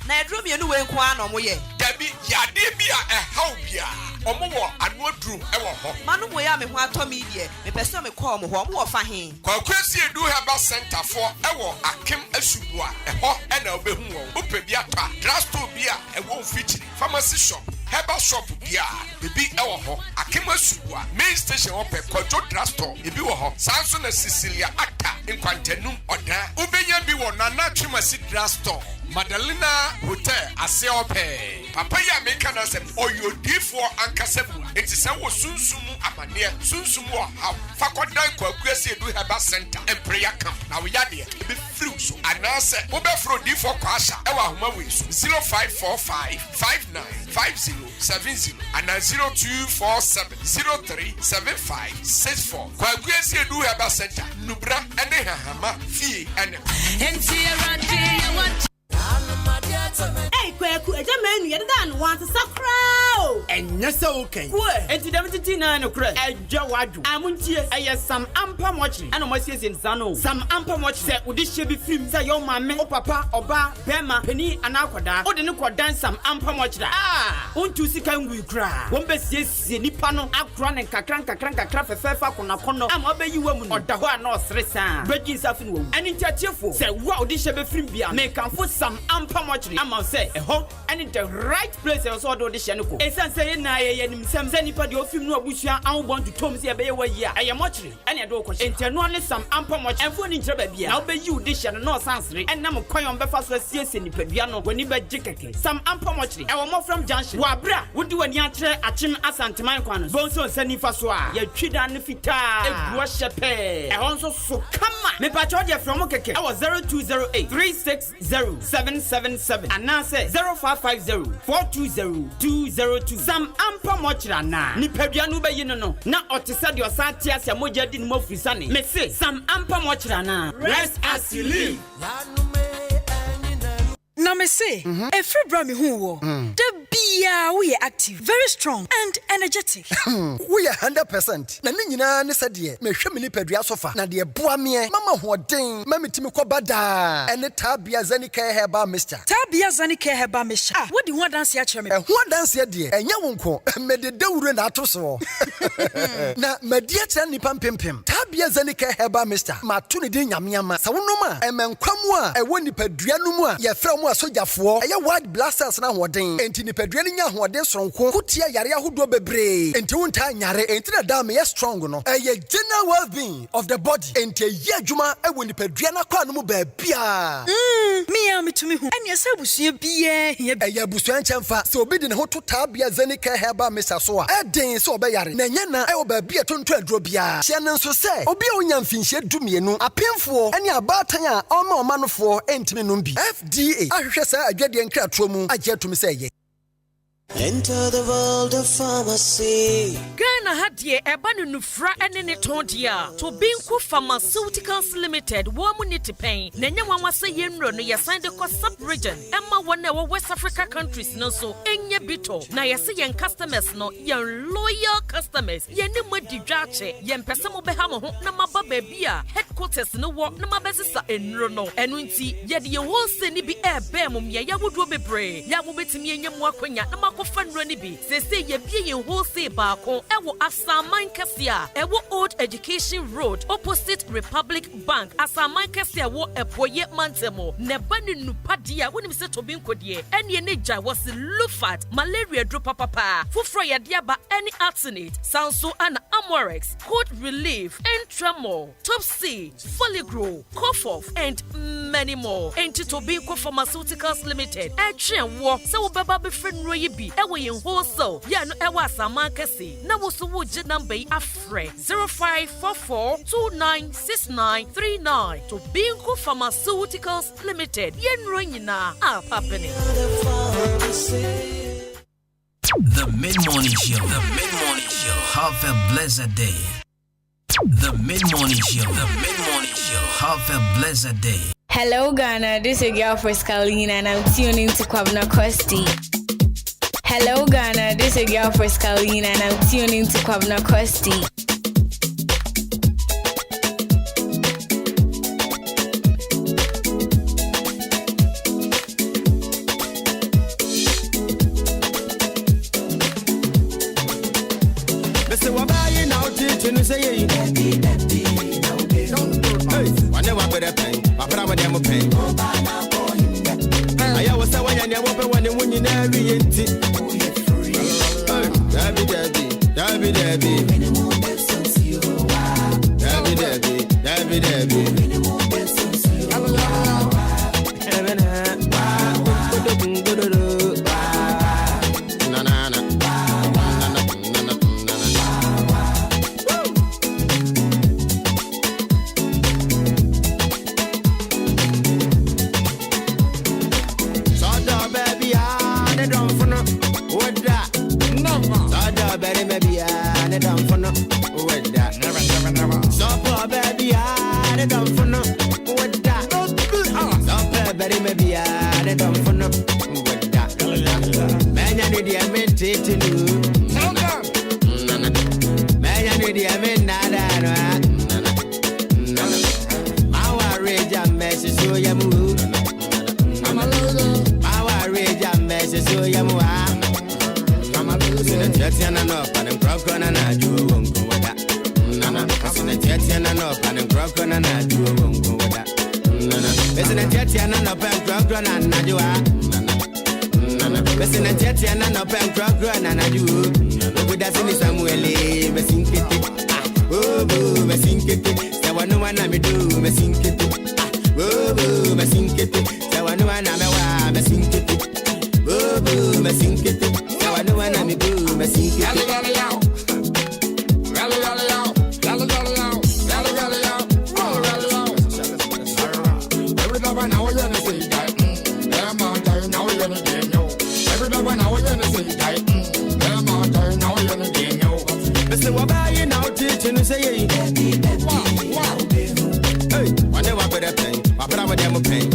Na edrum ye nu we nko ano mo ye. Dabi yade bia how bia. Omo wo anu adrum ewo ho. Manu mo ya me ho atomi die. Me pese me call mo ho mo wo fa hen. Kwakwesi edu heba center for ewo akem asubua. Eho e na obehu wo. Ope bia ta. Drugstore bia ewo mfitiri. Pharmacy shop. Herbal shop bia ebi ewo ho. Akem asubua. Main station ope Kojo drugstore ebi wo ho. Sanso na Cecilia Ata nkwantanum odan. Ubenya bi wo na Twimasi drugstore. Madalena Hotel Aseope. Papa ya meka na se oyodifo ankasebu. Enti se wo sunsumu amane sunsumu ha. Fakodan kwakuase edu heba center and prayer camp. Na we yade be free so. Anase wo be fro difo kwasha e wa homa we so 0545 595070 and 0247 037564. Kwakuase edu heba center. Nubra ene hahama fie ene. Hey, Kwaku, a man, you don't want to sacro. And yes, okay. And to them to no crack. And Joe, I want you. I have some amper watching. And almost in Sano. Some amper watch set with this should be filmed. Say, your mamma, or papa, or bar, Bema, Penny, and Aquada, or the no dance some amper watch. Ah, won't you see can we cry? One best yes, Nipano, Akran and Kakranka, craft a fair fuck on a corner. I'm obey you woman or the one or Sresa. Breaking something. And in cheerful. Say, wow, this should be filmed. Make can put some amper watching. I'm say, a home and in the right place. I also do the Shanuko. It's saying, I am some anybody of you know which I want to Tom say, I am watching. And I don't question. And only some amper watch and phone in Trebia. I'll be you dish and no sansry. And I'm a coin on Befas yes in the Pediano when you bet Jickake. Some amper watching. I want more from Junction. Wabra would do a yatra at Chim Asantiman Quanos. Bonso Sani Faswa. You treat and fita. A worship. I also so come on. Me patroja from Okeke. I was 0208 360 and now say 0550 420 202. Some amper mochra na. Ni pedianu be no. Na otisadi osatia sia moja di mo frisani. Me say some amper mochra na. Rest as you live. Now me say, a free brami who the bia we are active, very strong and energetic. We are 100%. Na nina ne sadie me hwe mini pedua sofa na de boa me mama hoden mama timi kwabada ene tabia zanika heba mister. Tabia zanika heba mister. Ah, what do you want dance here cheme? Ho dance here de enya wonko me de dawure na atoso. Na media kira nipa mpempem. Tabia zanika heba mister. Ma to ne de nyameama. Sa wonoma emenkwamu a ewo nipadua no mu a ye fra mu asojafo. Eye wide blasters na hoden. Enti nipadua ni nya hoden soronko. Kutia yare ahodo bebre. Enti wonta nyare enti na da me ye strong no. Eye general well-being of the body. Enti ye adwuma ewo nipadua na kwa no mu ba bia. Me am to me hu. Anya se busua bia ye eye busua nchemfa. Se obi de ne ho to tabia zanika heba mesa so a. Eden se obeyare. Na nya na ewo ba bia tonto aduro bia. Hye ne nso se obi a onya mfinhye dumienu. Apemfo ene abatan a oma nofo entimi no bi. FDA ahwehwe sa adwade nkratro mu agye to me se ye. Enter the world of pharmacy. Ghana had ye ebanu nufra ene tondia to Binku Pharmaceuticals Limited womunity pain. Nenya wase yenro no yesigned the sub region. Emma one West Africa countries no so enye bito. Na yesi yen customers no yen loyal customers. Yen mo di dwache yen pese mo behamo ho na maba bebia headquarters no wo na mabesisa enro no. Enu nti ye de wholesale ni bi ebe mum ye yawodo bebre. Ya wo betimi enye mo akwanya na Fanro ni bi say ye be in wholesale baako ewo Asaman Kasia ewo Old Education Road opposite Republic Bank Asaman Kasia wo epoye mantemo ne bani nupadia wonim se to bin kodie ene ne gya was Lufat malaria drop papa fufro ye dia ba any arsenate Sanso and Amorex cold relief and tremor top C Foligro cough off and many more enti to Binku Pharmaceuticals Limited etwen wo se wo baba be friend royi bi ewe yin wholesale ya no ewa Asaman Kesi na wo so wo je number afre 0544296939 to Binku Pharmaceuticals Limited yenro nyina happening. The Mid-Morning Show. The Mid-Morning Show. Have a blessed day. The Mid-Morning Show. The Mid-Morning Show. Have a blessed day. Hello Ghana, this is your girl Friscalina and I'm tuning to Kwabena Costy. Hello Ghana, this is your girl Friscalina and I'm tuning to Kwabena Costy. Mr. Wabayi now teaching you say hey, whatever better pain, my brother them pain. I was a one and I was one and when you never yet. Dabby, Dabby, Dabby, Dabby, Dabby, Dabby, Dabby. maybe I don't for no with that. Man, I need a minute to do. Man, I need a minute. Our rage and message, so you move. Our rage and message, so you move. I'm a loser. That's enough, and I'm broken, and I do won't go with that. Listen to Jetian and up and broken and I do won't go with that. Listen to Jetian and up and broken and I do. Listen to Jetian and up and broken and I do. With that in Samuel, me sink it. Oh, boo, me sink it. So I know what I do, me sink it. Oh, boo, me sink it. So I know what I me sink it. Oh, boo, me sink it. So I know what I do, me sink it. You say, hey, whatever better pain, my brother, them pain.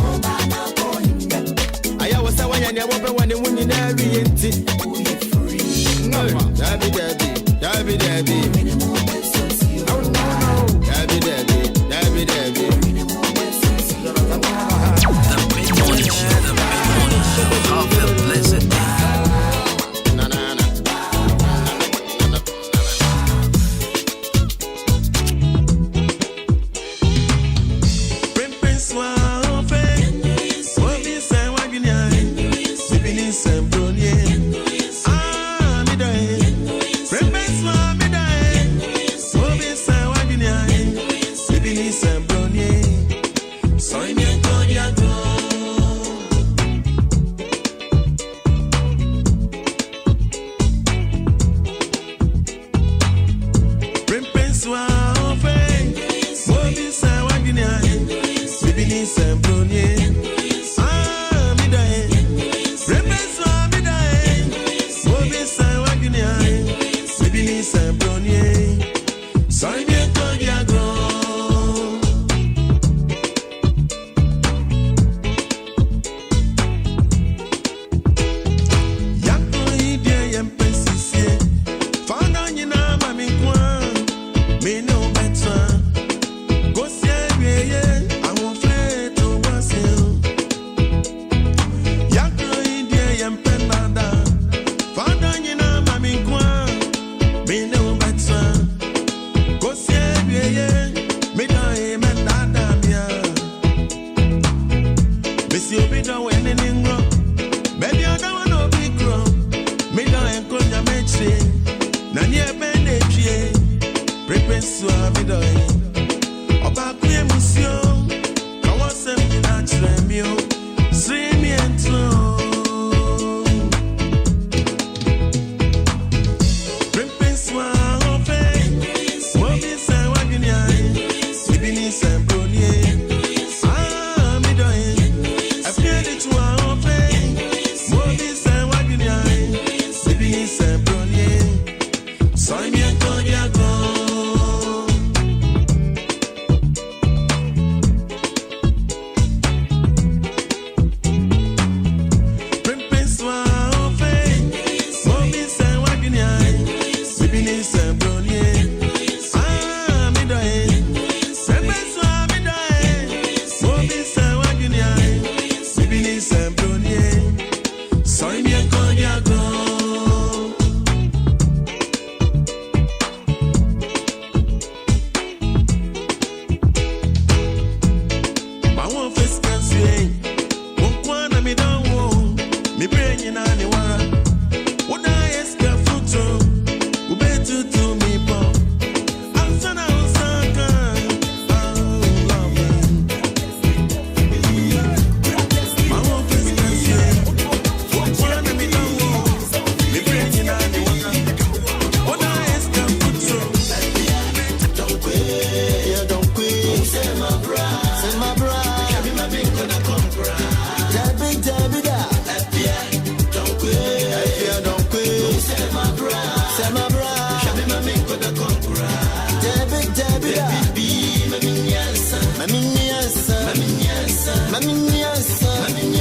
I always say, when you never when you win in every empty. Debbie, Debbie, Debbie, Debbie. Debbie, Debbie, Debbie, Debbie. The mid-morning show, have a blessed day. Mami,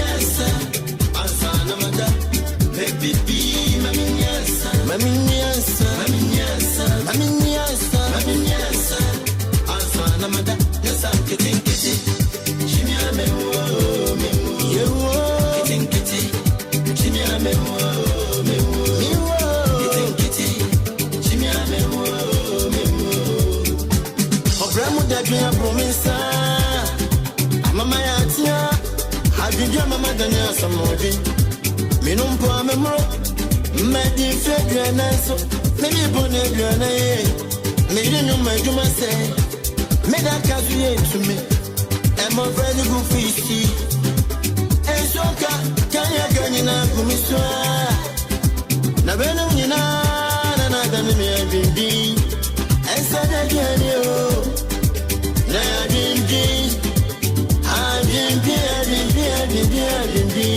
Adwidwa mama danya samodi. Minumpo amemro. Medi fedra nanso. Medi bone dwana ye. Medi no majuma say. Meda kazu ye to me. I'm a very good fishy. And soka kanya ganina kumiswa. Na bena unina na dami me bimbi. And sada ganyo. Na bimbi. Bimbi.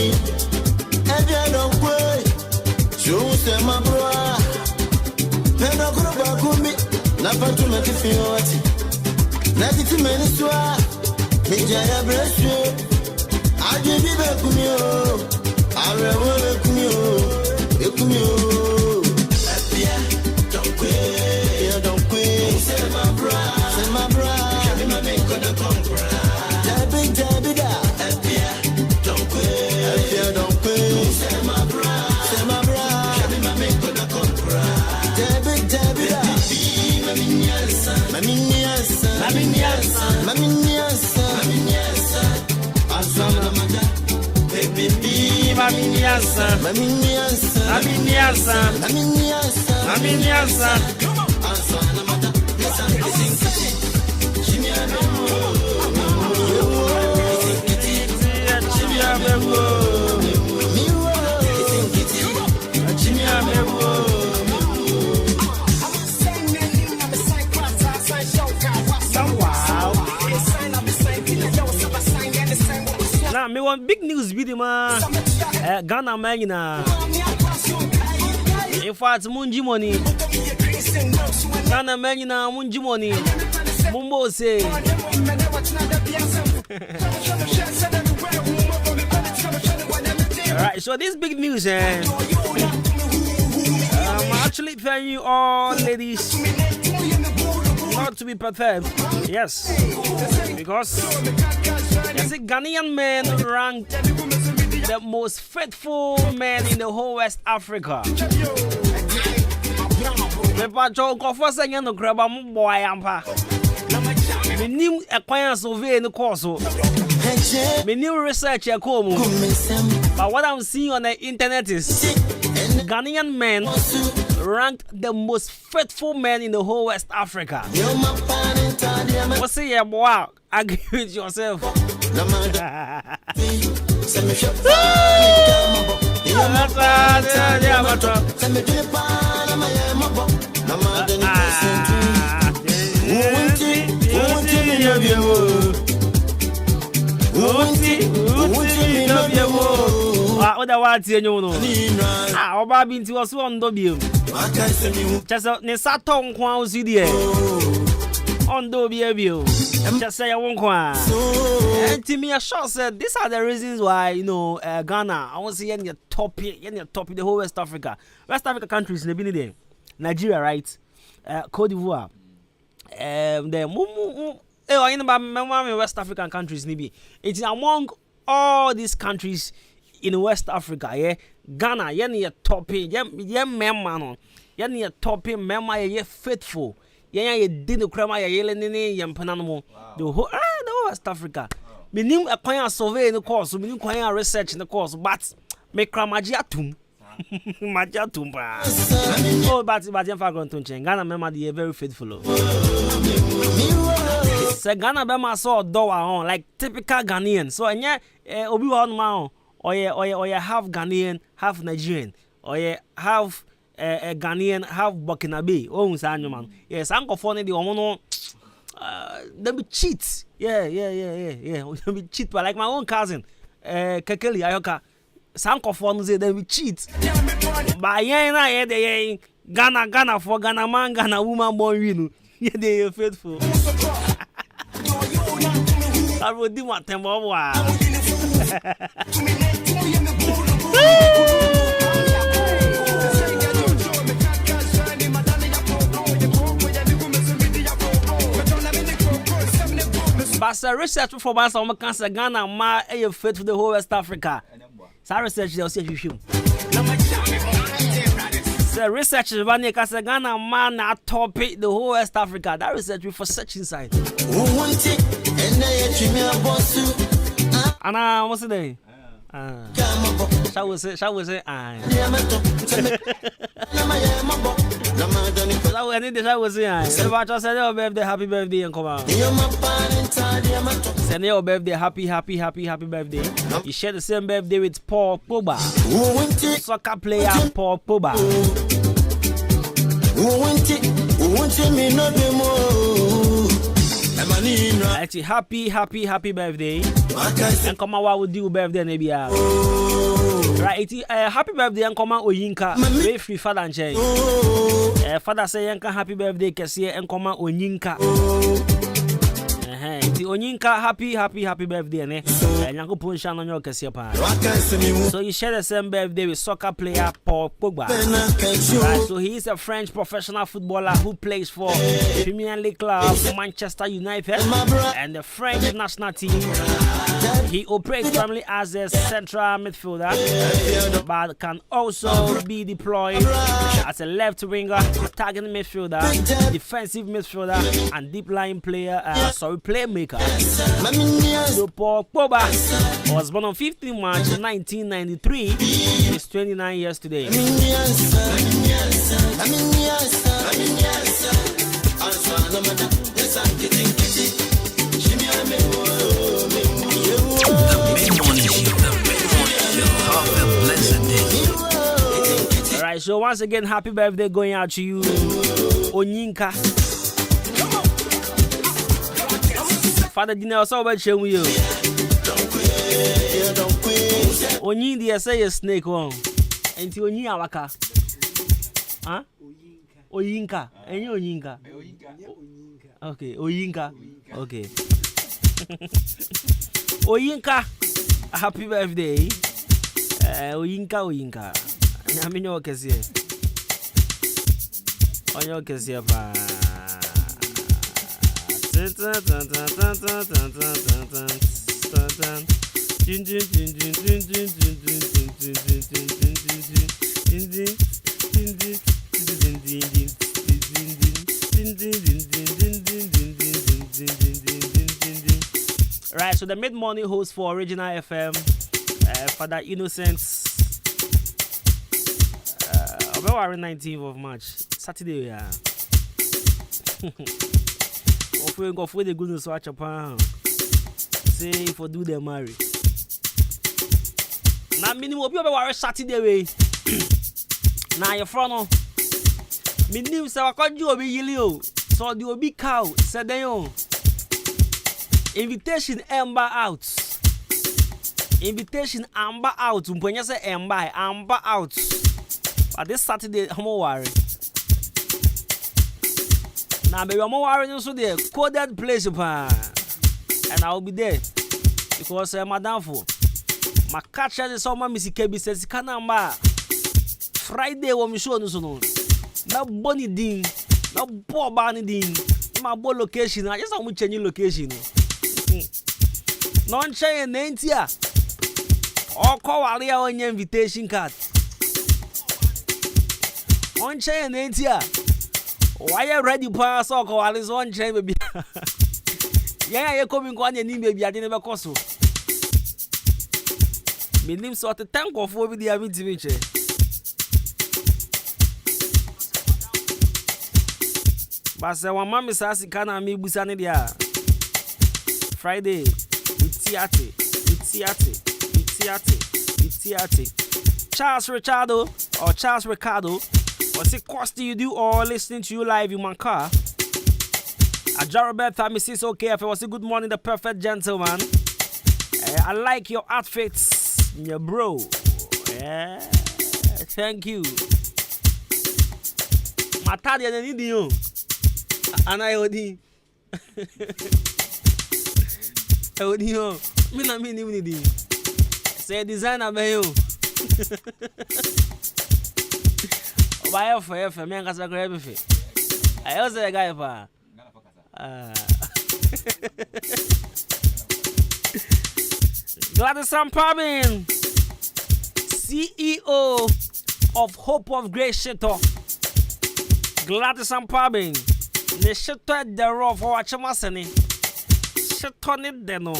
Ebya don't quit. Show se my bro. Pendo kuruba kumi. Na patu me kifioti. Na titi meni swa. Mijaya bresyo. Aje bibe kumyo. Arewo kumyo. Ekumyo. Ebya don't quit. Yeah, don't quit. Say my bro. Say my bro. Carry my make on the conqueror. Big Debbie da. Ebya don't quit. Ebya don't quit. Say my bro. Say my bro. Carry my make on the conqueror. Big Debbie da. Mami nyasa. Asana mada. Baby, mami nyasa. Asana mada. Now, me want big news video man. Ghana man in fact, Munji money. Ghana man Munji money. Mumbo say. Alright, so this big news, I'm actually telling you all, ladies, not to be perturbed. Yes, because there's a Ghanaian man ranked the most faithful man in the whole West Africa. The patrol confers again to grab a boy ampa. The new acquaintance survey in the course. My new research at home. But what I'm seeing on the internet is Ghanaian men ranked the most faithful men in the whole West Africa. What's say yeah, boy? Agree with yourself. Otherwise, you know, Oba Binti was one W. Just a Nesatong Kwan Zidia on W. Just say I won't qua. And to me, a short said these are the reasons why, you know, Ghana, I want to see any top the whole West Africa. West Africa countries, in the Nigeria, right? Cote d'Ivoire. The West African countries, maybe it's among all these countries in West Africa. Yeah, Ghana, yeah, topping, yeah, memano, yeah, topping, memma, yeah, faithful, yeah, you didn't cry, yeah, yeah, Panamo, the whole West Africa. Me new acquire survey in the course, me new acquire research in the course, but me cramagiatum. Majatumba. Oh, but I'm going to change. Ghana, member, they are very faithful. So Ghana Bema saw door on like typical Ghanaian. So and yeah, Obi Wan Mao or you half Ghanaian, half Nigerian, or you half Ghanaian, half Burkinabe. Oh, man. Yes, Uncle Fonny the Omono. They be cheat. Yeah. They be cheat, but like my own cousin, Kekeli Ayoka. Uncle Fonny say they be cheat. But yeah, they Ghana for Ghana man, Ghana woman born you. Yeah, they are faithful. I will do my temple. But the research for us on cancer Ghana ma a fit for the whole West Africa. So research they'll see you. The research is running cancer Ghana man at top the whole West Africa. That research for search inside. Anna, what's the day? Shall we say, I was here. Send your birthday, happy birthday, and come out. Send your birthday, happy birthday. You share the same birthday with Paul Pogba, soccer player Paul Pogba. Actually, happy birthday. And come on, what would you birthday, maybe? Right, happy birthday, and come on, Oyinka. Very free father and change. Father say, Yanka, happy birthday, Cassia, and come on, Oyinka. The Onyinka, happy birthday, ne? And Yanko Punshan on your Cassia. So you share the same birthday with soccer player Paul Pogba. Right, so he is a French professional footballer who plays for Premier League club Manchester United and the French national team. He operates primarily as a central midfielder, but can also be deployed as a left winger, targeting midfielder, defensive midfielder, and deep line player. Playmaker. So Paul Pogba was born on 15 March 1993. He's 29 years today. The mid-morning show. Have a blessed day. Alright, so once again, happy birthday going out to you, Onyinka. Father Dina was over showing you. Onyi the say a snake one. And Onyi Awaka. Huh? Oyinka. And you Oyinka. Okay, Oyinka. Okay. Oyinka. Happy birthday. Oyinka. I mean, you can see. On your Cassia. Right, so the mid-morning host for Original FM, Father Innocence. About 19th of March, Saturday, yeah. If we go for the goodness, watch upon say if we do the marry. Now, minimum be about Saturday way. Now, your front, minimum say, I can't do a big yellow, so do a big cow, said they own. Invitation amber out. Invitation amber out. When you say amber out. But this Saturday, I'm worried. Now, baby, I'm worried also there. Coded place, and I'll be there because Madam for my catcher is all my Missy Kebi says, Canamba Friday, when we show no, no Bonnie Dean, no poor Barney Dean, my boy location. I just want to change location. Non chain ain't here. Or call Alia on your invitation card. On chain ain't here. Why are ready pass or call Alice on chain, baby? Yeah, you're coming on your name, baby. I didn't ever cost you. My name sort of tank of over the Avinci. But say one mammy says, can I meet Busanidia Friday? Itiate. Charles Ricardo or Charles Ricardo, what's it cost you do or listening to you live in my car? A Jarabeth family says okay if it was a good morning, the perfect gentleman. I like your outfits, yeah, bro. Yeah, thank you. Matadia I need you. And I odi. Audio, me na me ni say designer be you. Why for me ngasa grab fe. I also a guy pa. Gladys Sampabin, CEO of Hope of Grace Sheto. Gladys Sampabin, the Sheto the raw for Wachamasani. Tony Deno,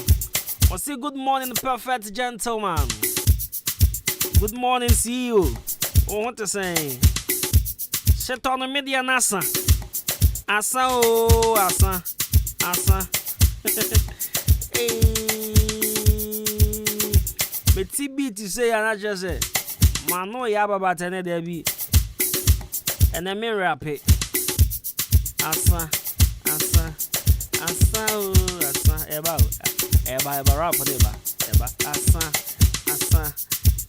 Well, say good morning, perfect gentleman. Good morning, CEO. Oh, what to say? Shit on the media, Nasa. Asa, oh, Asa. Hey. But TB to say, and I just say, Mano Yaba Batene Debbie. And then me rap it. Asa, Eba rap for Eba,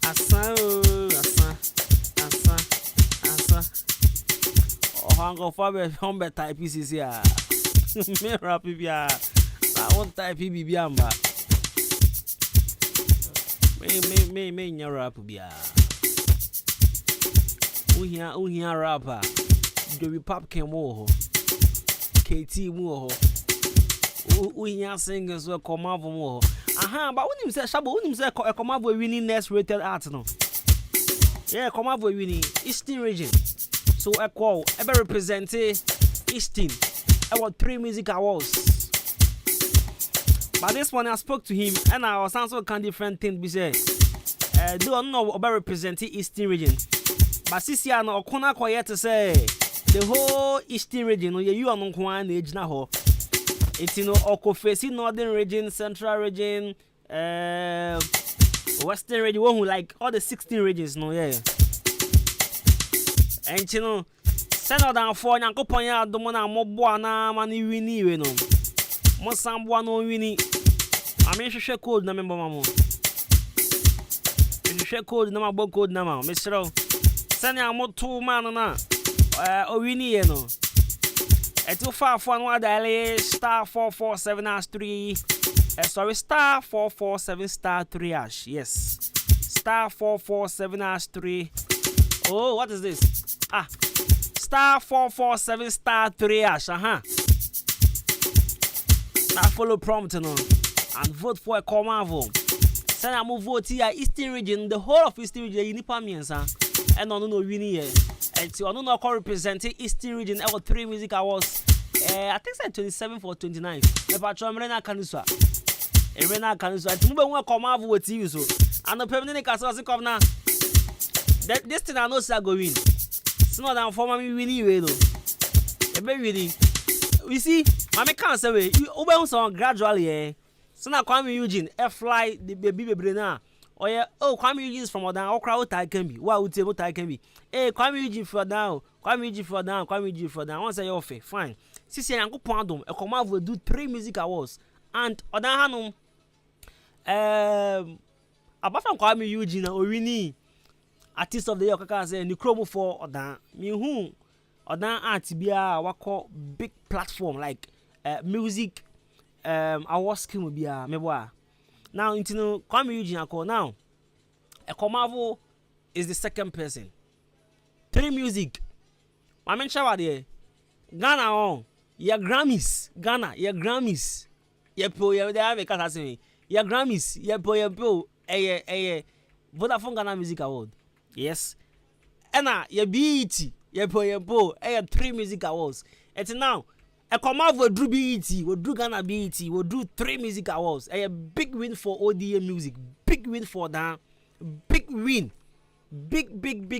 Asa, oh, Uncle Faber, Humber type pieces here. Me rap it, yeah. I want type Biamba. Me, your rap, yeah. We hear rapper. The pop can more. KT more. We hear singers will come out more. Aha, but when you say Shabo, when you say come out with winning next rated art, no. Yeah, come out with winning Eastern region. So I call ever represent Eastern. I want 3 music awards. But this one I spoke to him and I was answering kind of different things. Be say, don't know about representing Eastern region. But since you are not quiet to say the whole Eastern region, you are not one age now. It's facing Northern region, Central region, Western region, one like all the 16 regions, no, yeah. And send out down for Yankoponya, the one I'm more money winnie, you know. Mosambwa no winnie. I mean, share code, no member, mamma. Share code, no more code, no more, Mr. Send out 2 man on winnie, you know. At 251 dial star 447 #3. Sorry, star 447 *3 #. Yes, star 447 #3. Oh, what is this? Star 447 *3 #. Now follow prompt and vote for a Komavo. Send a move vote here Eastern region, the whole of Eastern region. You need permission, and no winning here. And so I don't know how representing Eastern region. I got 3 music awards. I think it's 27 or 29. The patron Rena Canuswa. Rena Canuswa. It's moving one come out with you so. And the permanent castle come now. This thing I know is going. It's not that for me winning you though. A baby winning. We see, I can't say you open some gradually. So now Kwame Eugene, fly the baby now. Oh yeah, Kwame Eugene is from down. Crowd I can be. What would you I can be? Hey, Kwame Eugene for down. Kwame Eugene for down. Kwame Eugene for down. Once I offer, fine. Sisi yangu pondom. A command will do 3 music awards. And odan hanum, apart from Kwame Eugene, Orini, artist of the year, kaka say ni chromo for odan. Me who odan artibia wako big platform like music award scheme bia meboa. Now, into Kwame Eugene Ako now. Ekomavo is the second person. 3 music. I mentioned what there. Ghana on. Your Grammys. Ghana. Your Grammys. Your po. Your they have a cat saying. Your Grammys. Your po. Your po. Vodafone Ghana Music Award. Yes. And your BET. Your po. Your po. 3 music awards. And now. Ekomavo drew BET, we drew Ghana BET, we drew 3 music awards. A big win for ODM music, big win for that, big win, big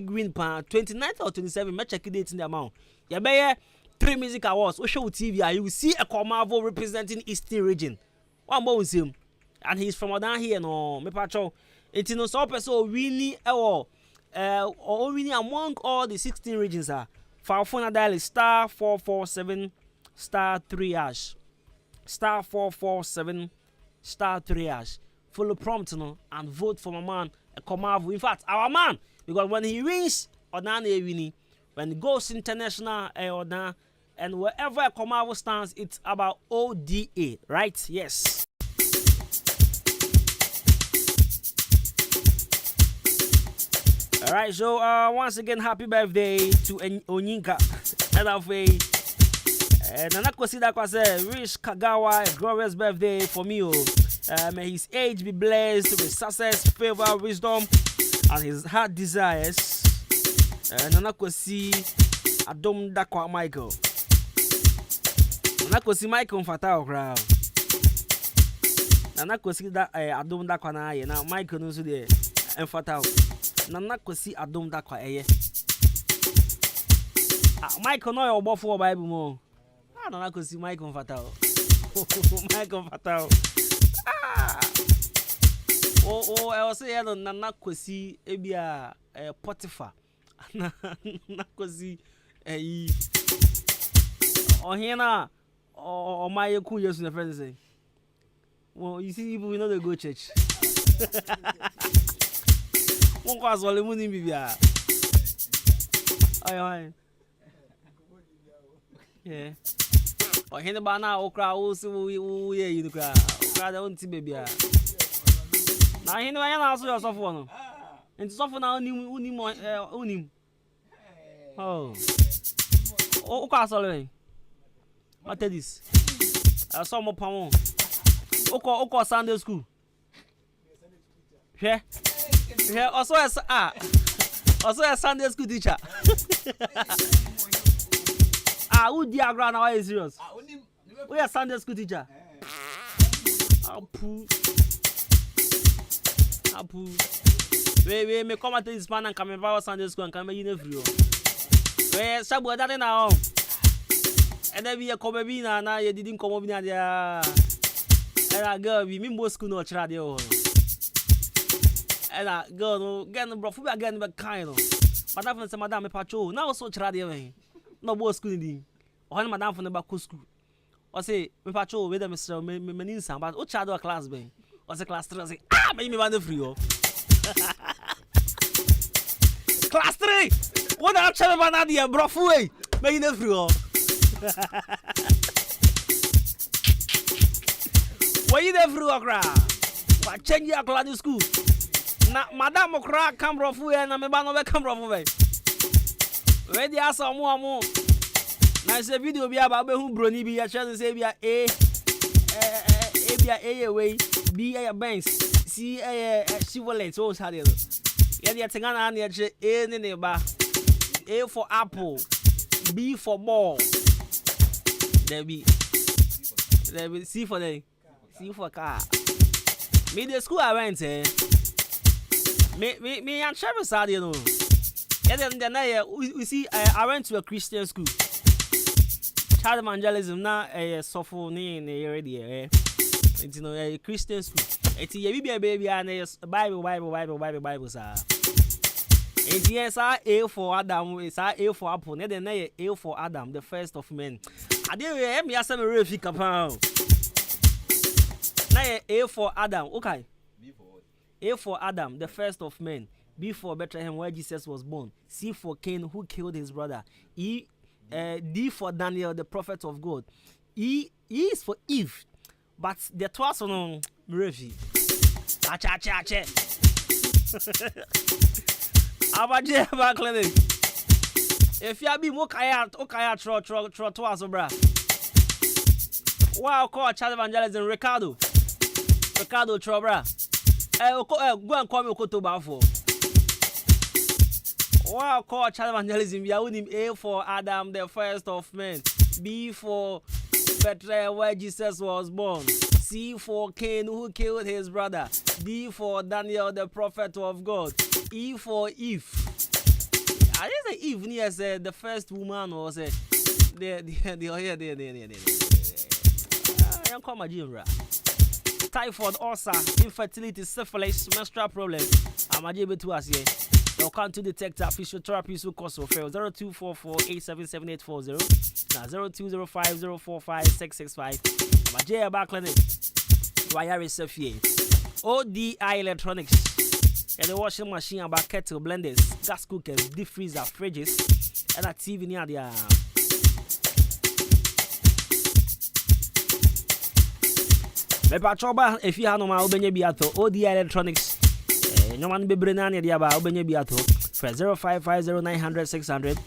win. 29th or 27th, me check it in the amount. You buy 3 music awards. We show TV, you will see Ekomavo representing Eastern region. One more with him, and he's from down here. No, me patrol. It's no so person winning or winning among all the 16 regions. For phone dial star 447 *3 #. Star 447 *3 #. Follow prompt and vote for my man Ekomavo. In fact, our man, because when he wins, when he goes international, and wherever Ekomavo stands, it's about ODA, right? Yes. All right, so once again, happy birthday to Onyinka. And Nana Kwasi Rich Kagawa, a glorious birthday for me. May his age be blessed with success, favor, wisdom, and his heart desires. Nana Kwasi Adom Dakwa Michael. Nana Kwasi Michael Fatao crowd. Nana Kosi da Adum da kwa na aye na Michael no so de emfata. Nana Kosi Adum da kwa eye. Michael no your bofo Bible mo. Nana Kosi Michael emfata. Michael emfata. I was saying Nana Kosi ebia Potiphar. Nana Kosi here na my cool years in the friends say. Well, you see, people we know they go church. One cause all the money be there. Aye. Yeah. Or here the banana okra also yeah you cry. Okra don't see baby. Now here I also your soft one. And soft now unim. Oh. Okra solve. What is this? I saw more power. Oko Sunday school. Yeah. Also a Sunday school teacher. Who diagram now is serious? We are Sunday school teacher. Apu. We me come at this man and come about Sunday school and come in free. We sabu that now. And then we are come be na you didn't come over there. And a girl we mean school no radio. And a girl no get no bro again but kind of. Madam from Madame Pacho now so radio. No boss school in. Or Madam from the back school. Or say me Pacho with them Mr. Meninsa but what child class be. Or say class 3 say me want the free. Class 3. What are child man there bro way. Me the free. Why you there through a crowd? What change your class in school? Na Madame Okra come from where na me ba no come from where? Where the aso mo. Na say video bi aba be hu broni bi ya chance say bi a bi a way B a Benz C a Chevrolet so sade. Ya dia tinga na na che A ne ba. A for apple, B for ball. There be C for the C for car. Me the school I went me and Travis are you know. And then we see I went to a Christian school. Child evangelism now suffer ni already you know a Christian school. It's a baby and Bible sir. And yes, A for Adam is A for apple. Then A for Adam, the first of men. I didn't me as a refi kapao. Now A for Adam, okay. A for Adam, the first of men. B for Bethlehem, where Jesus was born. C for Cain, who killed his brother. D for Daniel, the prophet of God. E is for Eve, but the twice on refi. Ache. Abaje ba clinic. If you be mo kaya tro twice bra. Wow, call child evangelism Ricardo Trobra. Go and call me Kotoba for. Wow, call child evangelism. We are him A for Adam, the first of men. B for Bethlehem, where Jesus was born. C for Cain, who killed his brother. D for Daniel, the prophet of God. E for Eve. I didn't say Eve near the first woman or say the I don't call my gym. Typhoid, ulcer, infertility, syphilis, menstrual problems. I'm able to us here. They'll come to detect physiotherapy so cost of fail 0244-877-840 now 0205-045-665. I'm a J back clinic. Wire reserve here. ODI Electronics. And the washing machine about kettle blenders, gas cookers, deep freezer, fridges, and a TV near there. If you have no more Biato, ODI Electronics, no one be brenani diaba, Biato, for 0550-900-600,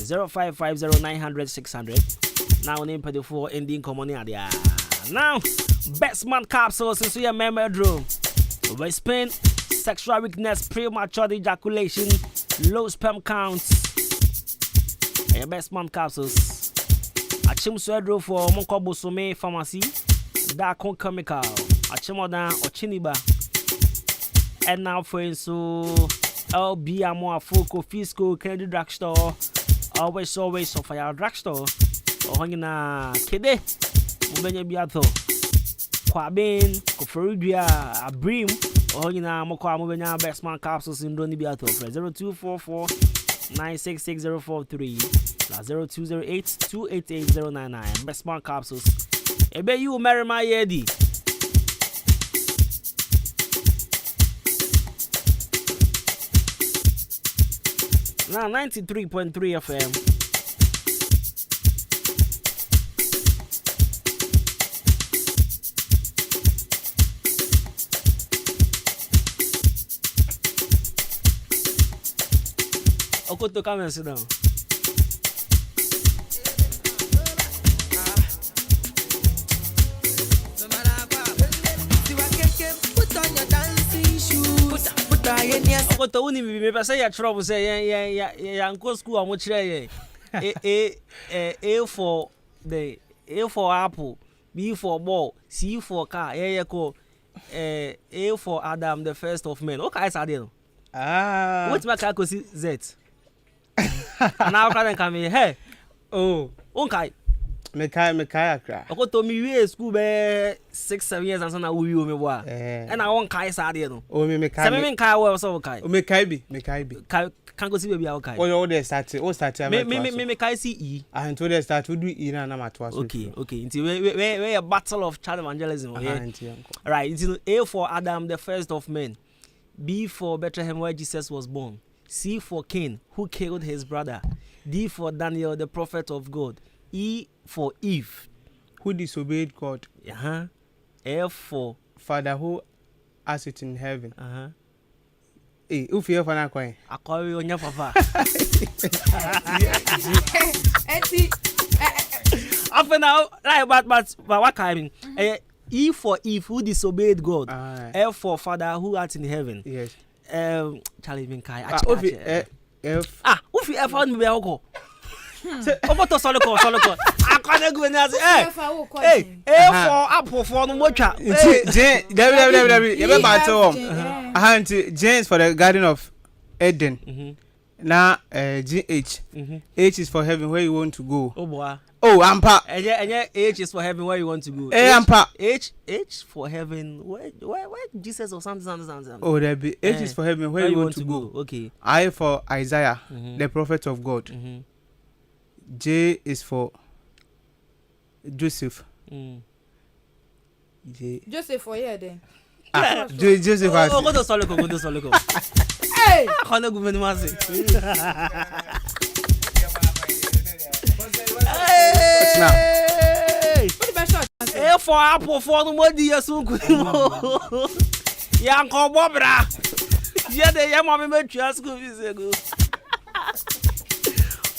0550-900-600. Now, name for the 4 ending common there. Now, best man capsules is your member room. Over Spain. Sexual weakness, premature ejaculation, low sperm counts. And your best man capsules. Achim Swedro for Monko Bosome Pharmacy. Dark Chemical. Achimoda Ochiniba. And now for so LB Amor Foco Fisco Kennedy Drugstore. Always of our drugstore. Or hanging a kede. Ubenya Biato. Kwabena Costy a Brim. Or hanging a Moko Mubenya Best Man Capsules in Doni Biato. 0244 966 0208 288 099. Best Man Capsules. Ebe you marry my Eddie. Now 93.3 FM. Okoto, come and sit down. Okoto, uni me pesa ya trouble say ya uncle school amu chire A for the A for apple, B for ball, C for car, ko A for Adam, the first of men. Okay, is there? What make I go see Z? Now can come here. Hey. Oh, okay. Me kai akra. Okoto mi we school be 6-7 years and so na we me boa. And I won kai sa there no. Oh me kai. Me kai we so kai. Oh me kai bi. Can go see baby how kai. Oh dey start. Oh start. Me kai see E. And to dey start we do E na mato aso. Okay. Until we a battle of child evangelism. Right, it's A for Adam, the first of men. B for Bethlehem, where Jesus was born. C for Cain, who killed his brother. D for Daniel, the prophet of God. E for Eve, who disobeyed God. F for Father, who art it in heaven. Who fear for that coin? I call you on your papa. After now, right, but what kind? E for Eve, who disobeyed God. F for Father, who art in heaven. Yes. Charlie Minkai. F. Who fear for me? Say, Okoto soloko. I can't go in there. Hey, for apple for no watcher. James for the Garden of Eden. Now, GH. H is for heaven, where you want to go. Oh boy. Oh, Ampa. And H is for heaven, where you want to go. Ampa. H for heaven, where Jesus or something. Oh, there be H is for heaven, where you want to go. Okay. I for Isaiah, the prophet of God. J is for Joseph. Joseph for here then. Joseph. Go to Soloko. Hey! I can't go many months. Hey! Hey, for apple for no more years. Young Cobra. Yeah, the young mommy made your school fees ago.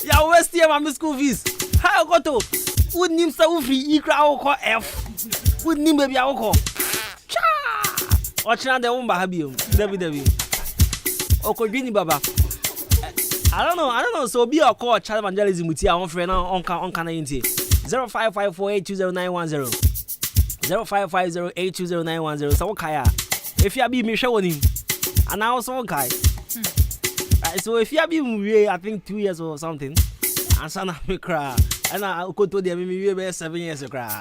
Ya West here, my school fees. How go to? Would name so free E crowd call F. Would name baby alcohol. Cha! Watch now the Umba Habio. WW. Okojini Baba. I don't know. So be a call child evangelism with your own friend on Canadian 0554820910. 0550820910. So Kaya. If you be me showing him. And I also Kai. So if you have been I think 2 years or something, and son of me cry, and I could to them maybe 7 years to cry.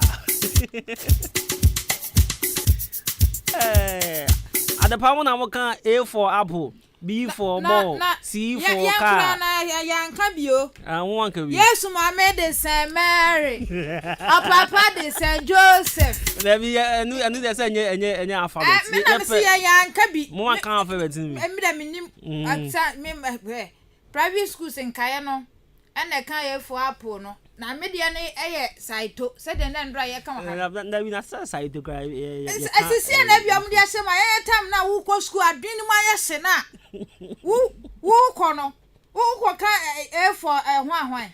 At the power now can A for apple, B for ball, C for car. And one can be. Yes, my made the Saint Mary. Papa the Saint Joseph. There be a new there's any alphabet. More can't favorite me. Private schools in Kayano, and I can't for apple no. Na mediane saito said and dry come na side to cry. I see na bia mudi ase my time na wo ko school adwin mu ayese na wo ko no wo ko ka for hwan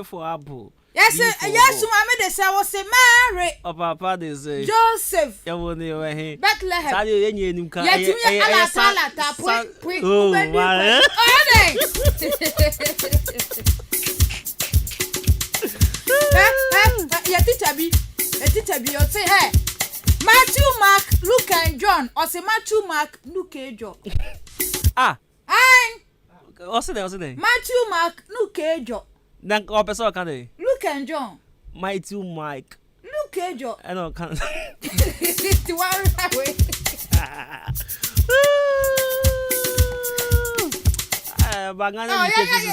for apple. Yes mama dey say was Mary. Oh papa dey say Joseph. Ya won dey we he Bethlehem. Sa dey enye enim ka. Ya timi ala ta point. Oh my. Ya teacher bi you say hey Matthew, Mark, Luke and John. Or say Matthew, Mark, Luke and John. Ah. Aye. What's it? Matthew, Mark, Luke and John. Then oh person can they? Luke and John. Matthew, Mike. Luke and John. I know can. To worry away. Bangana.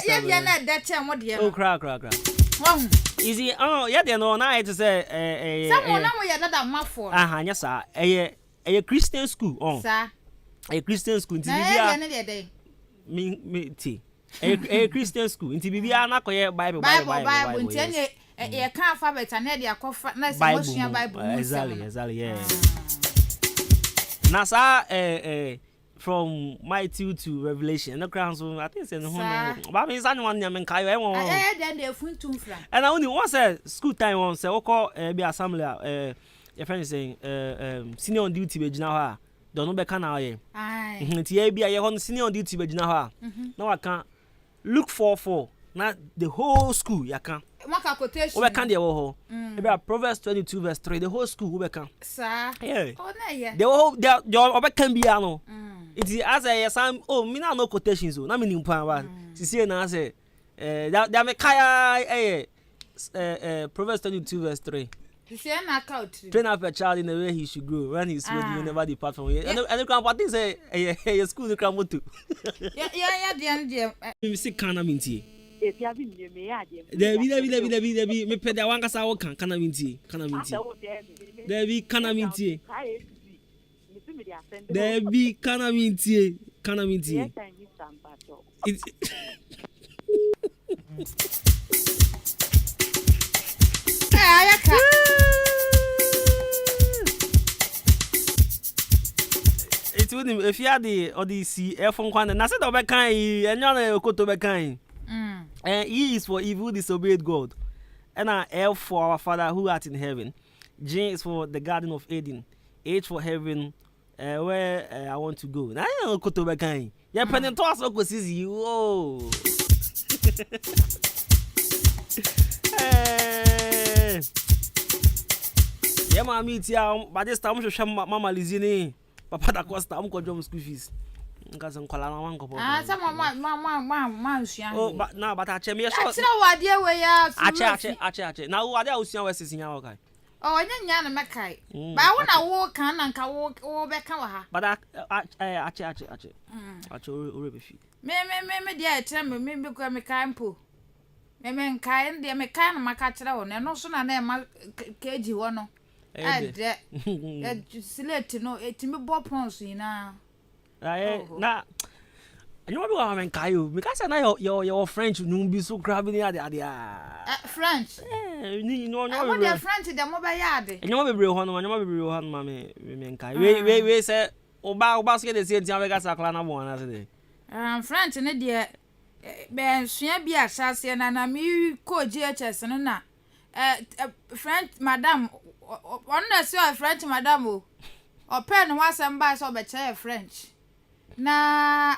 Yeah, that time what the Oh, crack. Easy. Oh, yeah, they know now to say someone now we are that my for. Yes, sir. A Christian school. Oh. Sir. A Christian school. Me tea. A Christian school. Inti bibia na koye Bible. Inti e kan alphabet and they are na Bible. Exactly, yeah. Na sa from Matthew to Revelation. No crown so I think say no. But me say one nyam kai we won. Then they funtum fra. And I only one say school time one say we call be assembly your friend is saying senior on duty be gina ha. Don't know be can na ye. Aye. Nti e bia ye hon senior on duty be gina ha. Na wa kan look for na the whole school ya kan. Maka quotation. We can dey wo ho. E be Proverbs 22 verse 3 the whole school we can. Sir. Yeah. Oh na yeah. The whole the obe can be ano. It is as a some me na no quotations o na me nimpan ba. Sisi na say that me kaya Proverbs 22 verse 3. Sisi na count. Train up a child in the way he should grow. When he's ready, he will never depart from it. And the grandpa say your school the grandma too. Yeah, the Me see kana minti. If you have been me Debi me peda wanga sa wo kan kana minti. Debi kana minti. Debi kana minti. It would if you had the Odyssey from Kwana. Na said obekan and you okoto bekan. And E is for evil disobeyed God. And F for our Father who art in heaven. J is for the Garden of Eden. H for heaven, where I want to go. Now you okoto bekan. Ya penen to aso ko sisi you. Oh. Yeah, my meet ya, but this time show Mama Lizini, Papa da Costa, I'm going to school fees. Because I'm calling one couple. Some mama, oh, but now, but I check me. That's not what dear way out. Ache. Now, what else you are in our guy? Oh, I didn't yan a mackay. But I want to walk and can walk over back. But ache. Me, dear, tell me, maybe go me campo. Me kind, dear, me kind of my catcher on, and no sooner than my cagey one. Select to know it to me Bob Poncy now. Nah, you know what I mean, Caillou, because I know your French won't be so grabbing the idea. French, you know, they're French in the mobile yard. And you want to be real one, mammy, women. We say, about basket the same time, I got a clan of one other day. French and a dear. Ben be a sassy and I'm you call GHS and not. French, madame, one that's your French, madame, or pen was some by so better French. Na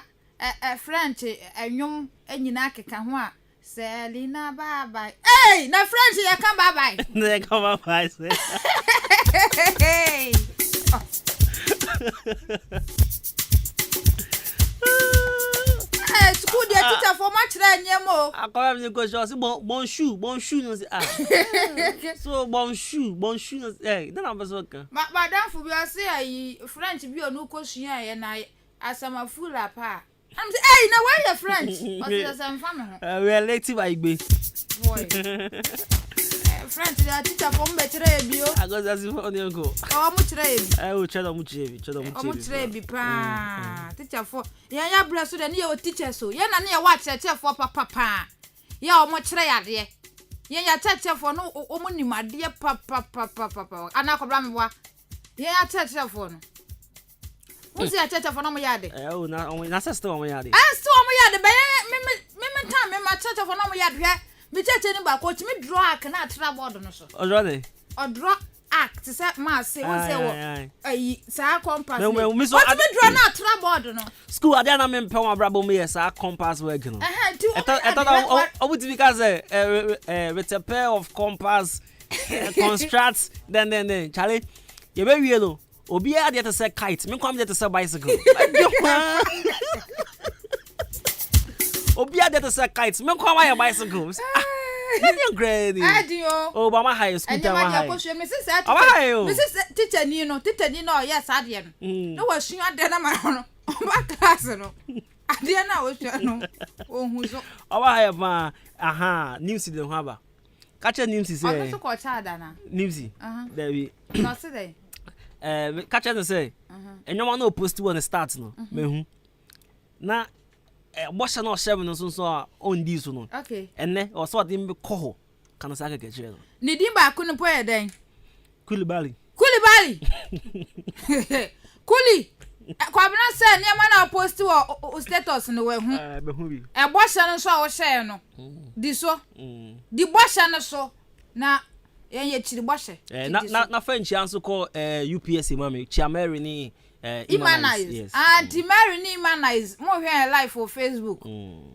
a French, a young and Yanaka can want. Selina bye bye. Hey, na French, you come bye bye. They come up, I say. Hey. School the teacher for much than Yamo. I call him because you say bonjour. So bonjour. Hey, then I'm working. Madame for you say French be no question and I as I'm a fool apart. I'm say hey, now why you French? Or some family. We are late by be. Boy. French the teacher for better bio. I got that for on go. Oh, much ready. I will check much ready pa. Teacher for ya bless so the your teacher so. Ya na na watch teacher for papa. Ya o much ready. Ya teacher for no o mo ni made papa. Ana ko bra me wa. Ya teacher for no. Who's your teacher for no mo yade? Oh na sister mo yade. Sister mo yade be me time me ma teacher for no mo yade. Me teacher ni ba ko me draw act na tra board no so. O draw dey. O draw act say ma say won say wo sa compass. Me me draw na tra board no. School ade na me mpɛ wa brabo me yes compass work no. I thought I would because with a pair of compass construct then Charlie You be no. Obi a dey to say kite. Me come dey to say bicycle. Obi a dey to say kite. Me come buy bicycles. You grade. Oh, Mama high school time high. Mrs. Teacher Nino, yes, I didn't. No, was she not there? No, class, no. I didn't know. Oh, who's high ma? Aha, news in the harbor. Catch a news is say. Newsy. There we. Not today. Catch and say. And no one no post to on the start no. Me na bossa no 7 no so on this no. Okay. And then or so dem be call. Can I say get you? Ni din ba ko no poye den. Kulibali. Kuli. Kwabena say niam na post wo status no we hu. Be hu bi. Bossa no so a wo share no. Di so. Di bossa no so na ye chiri bossa. Na French answer call UPS mama Chiameri ni Imanize. Yes. And Mary ni Imanize. Mo hwe live for Facebook.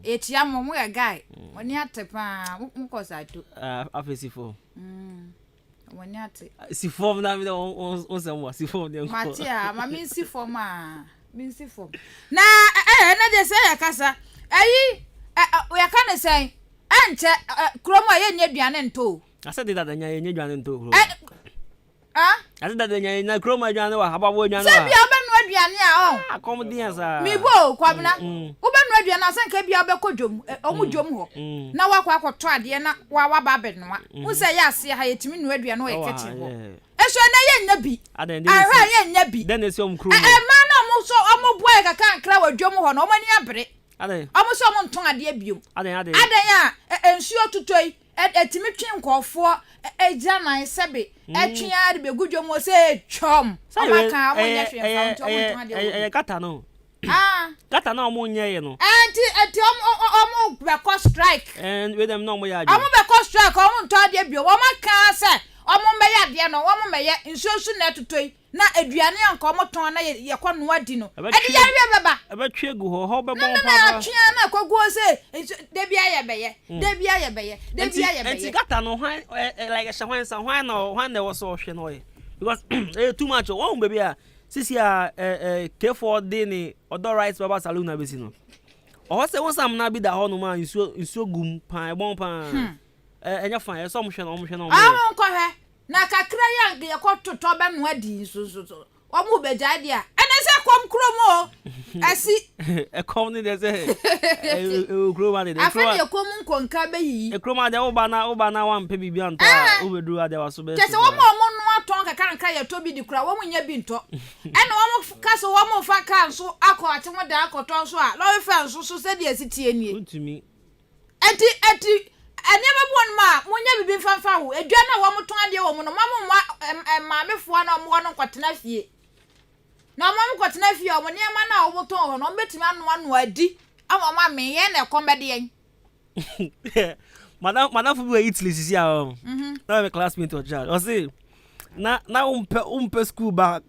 Etia mo a guy. Woni atepa mo kosa to. Afesi for. Woni ate. Si form na mi on se mo si form de. Matia, ma min si form a. Min si form. Na na de say yakasa. Ayi we kan say enche kromo ye nya duane nto. Asa de da nya ye nya duane nto. Asa da nya na kromo duane wa haba bo duane wa. Se bia obenu aduane a Accommodate sa. Mi bo Kwabena. Obenu aduane asan ka bia obekojom omu jom ho. Na wakwa akoto ade na wa ba bednoa. Wo se ya ase ha yetimi nu aduane wo yekete ho. Eso na ye nya bi. Ahwa ye nya bi. Den esi om kromo. Ma na mo so omo boy ka kan kra wa dwom ho na omo ni abere. Omo so omo nton ade biom. Aden ya ensuo tutoi etimi twen nkofo eja nan sebe etwea de begudwo mo se chom amaka mo nya hwe fa ntom ade kata no kata na omo nya ye no enti omo be ko strike and with them no mo ya omo be ko strike omo nto ade bio omo ka se omo me ya de no omo me ye nsuosu na tutoi na aduane anka omo ton na ye ko no adi no ade ya bi baba ebe twe gu ho be bon pa na twe na kwaguo se de bia ye beye de bia ye beye de bia ye beye enti kata no hwan like shahwan sa hwan na was so hwe no because too much one baby a sisi a K4 dey ni other rights baba saloon na besi no o se won sam na bi da ho no ma nsuo gum pan bon pan enya fan e so mo hwe no nko he na kakra ya de yakototo be no adi so omo bejade a ene se kom kromo asi e kom ni de se kroma de afani e kom nkonka be yi e kroma de wo ba na wan pe bibia nto a wo bedu ade waso be kese wo mo no aton kakra ya to bi di kura wo mo nya bi nto ene wo mo kaso wo mo fa kan so akọ ate mo da akoto so a lo fa nso so se de asitie nie ntumi enti Anema bon ma munya bibi fanfa ho edwa na wo moton ade wo mo no ma mefo na mo no kwatena fie na mo kwatena fie o mo ne ma na wo moton ho no betimi anu adi ama ma me ye na kombede yen madam fu be Italy sisi a na me classmate o child o say na umpe school ba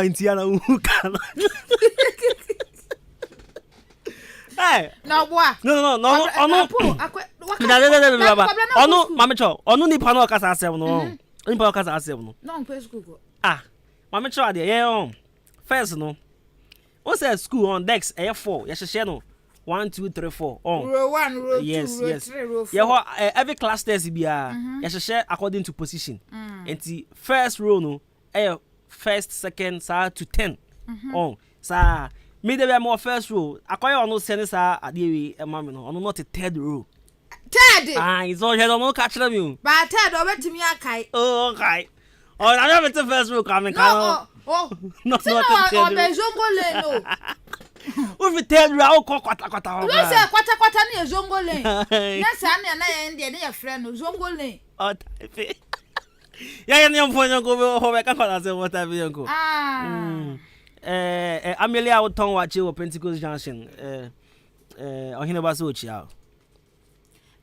intiana uka Hey. No boy. No. Onu mamecho. Onu ni pano kasa asem no. Ni pano kasa asem no. No pe school go. Mamecho ade ye first no. O say school on Dex 4. Ye hye no. 1 2 3 4 on. Row 1, row 2, row 3, row 4. Every class test bia ye hye according to position. Enti first row no first second to 10 on. Sa me dey be more first row. Akoya ono send sa adewi e ma me no. Ono not third row. Third. It's all head on catch them you. But third obetimi akai. Oh, okay. Oh, I never the first row coming. No. Not third row. Bezongole no. We third row kwata. We say kwata ni ezongole. Na sa na ye ndie ne ye friend no zongole. Oh, ya ni mfonyo go ho be kan kwata se water be yanko. Amelia Oton wache wo Pentecost Junction ohine ba so chia.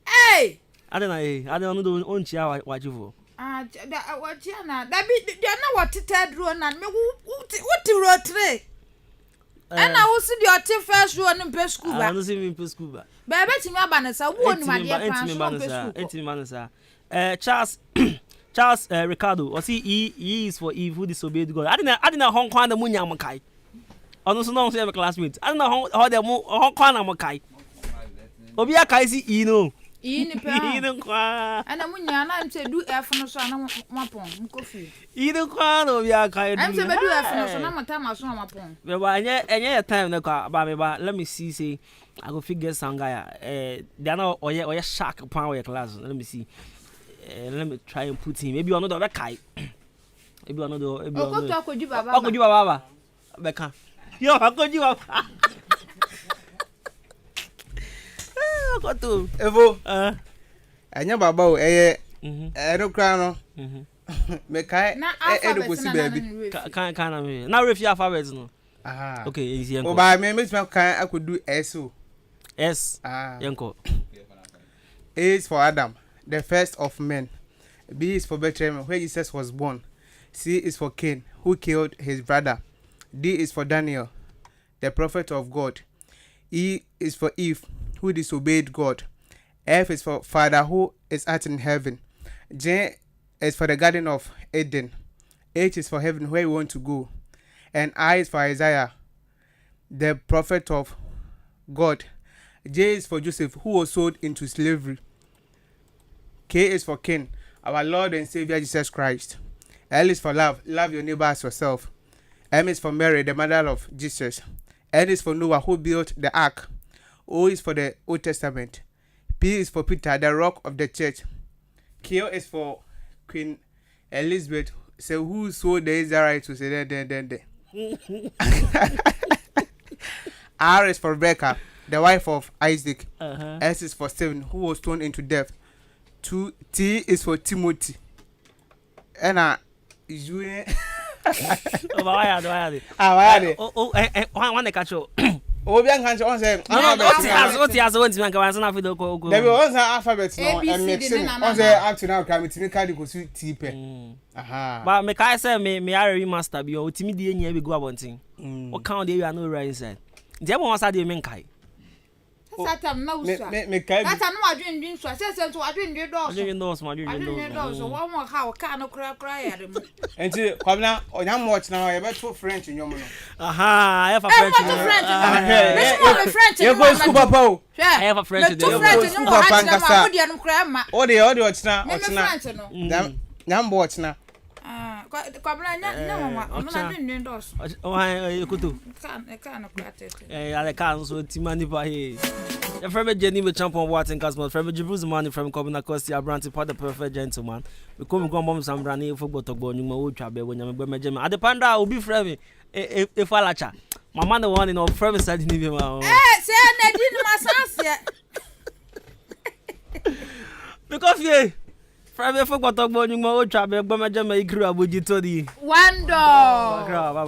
Hey! I don't know on chia wache vo. Wache na. Da bi na what third row na me what row 3. Ana wo si di oti first row ni pe school ba. I no see me pe school ba. Ba betimi aba na sa wo ni ma de plan so pe school. Entimi manasa. Charles Ricardo, or see E is for Eve who disobeyed God. I didn't know Hong Kong the Munyamakai. On also know say classmate. I don't know how the Hong Kong Amakai. Obia Kaisi Eno. Eno kwa. Ana munya na mse do F no so na mapon mkofi. Eno kwa no bia kai. Am se be do F no so na matama so mapon. Me ba enye time na kwa ba me ba let me see I go figure some guy they are not oye shark upon our class. Let me see. Let me try and put him. Maybe another kai. Maybe another Okoju baba. Okoju baba. Beka. Yo, Okoju baba. Okoto. Evo. Anya baba o no kra no. Me kai do go see baby. Kan na me. Na refi alphabet no. Aha. Okay, easy yanko. O ba me kan I could do S o. S. Yanko. A is for Adam, the first of men. B is for Bethlehem, where Jesus was born. C is for Cain, who killed his brother. D is for Daniel, the prophet of God. E is for Eve, who disobeyed God. F is for Father, who is at in heaven. J is for the Garden of Eden. H is for heaven, where we want to go. And I is for Isaiah, the prophet of God. J is for Joseph, who was sold into slavery. K is for King, our Lord and Savior Jesus Christ. L is for love your neighbor as yourself. M is for Mary, the mother of Jesus. N is for Noah, who built the ark. O is for the Old Testament. P is for Peter, the rock of the church. Q is for Queen Elizabeth, so who sold the Israelites to say then. R is for Rebecca, the wife of Isaac. S is for Stephen, who was thrown into death. T is for Timothy. And you why one catch you. Obi an kan on say what you want man kan na fido ko there be one alphabet no and mixing on say up to now kan me card go su T pe aha but me kai say me are master bi o timi de enya bi go abontin o count dey you are no right inside dem won say dey me kai Satam na uswa me kai Satam no adwendwen so say to adwendwen do so adwendwen do so wo mo ha o ka no kra ya dem enti Kwabena onyam watch na you better French nyom no aha I have a French you go school papa o I have a French you go school papa nkasa o de ochna nyam watch na Kwabena nya mama ono na adwendwen do so ekuto ka no kra tete ale kan so timani pa he your favorite Jenny with champion Watson Cosmos favorite Jibruz money from Kwabena Costy Abranti part the perfect gentleman we come go mom some brand football talk bo nyuma wo twa be wo nyame be meje me adepanda obi frɛ me e falacha mama the one in of frɛ me said ni be ma say na di no masanse because ye frɛ me football talk bo nyuma wo twa be meje me ikru aboji to di wando baba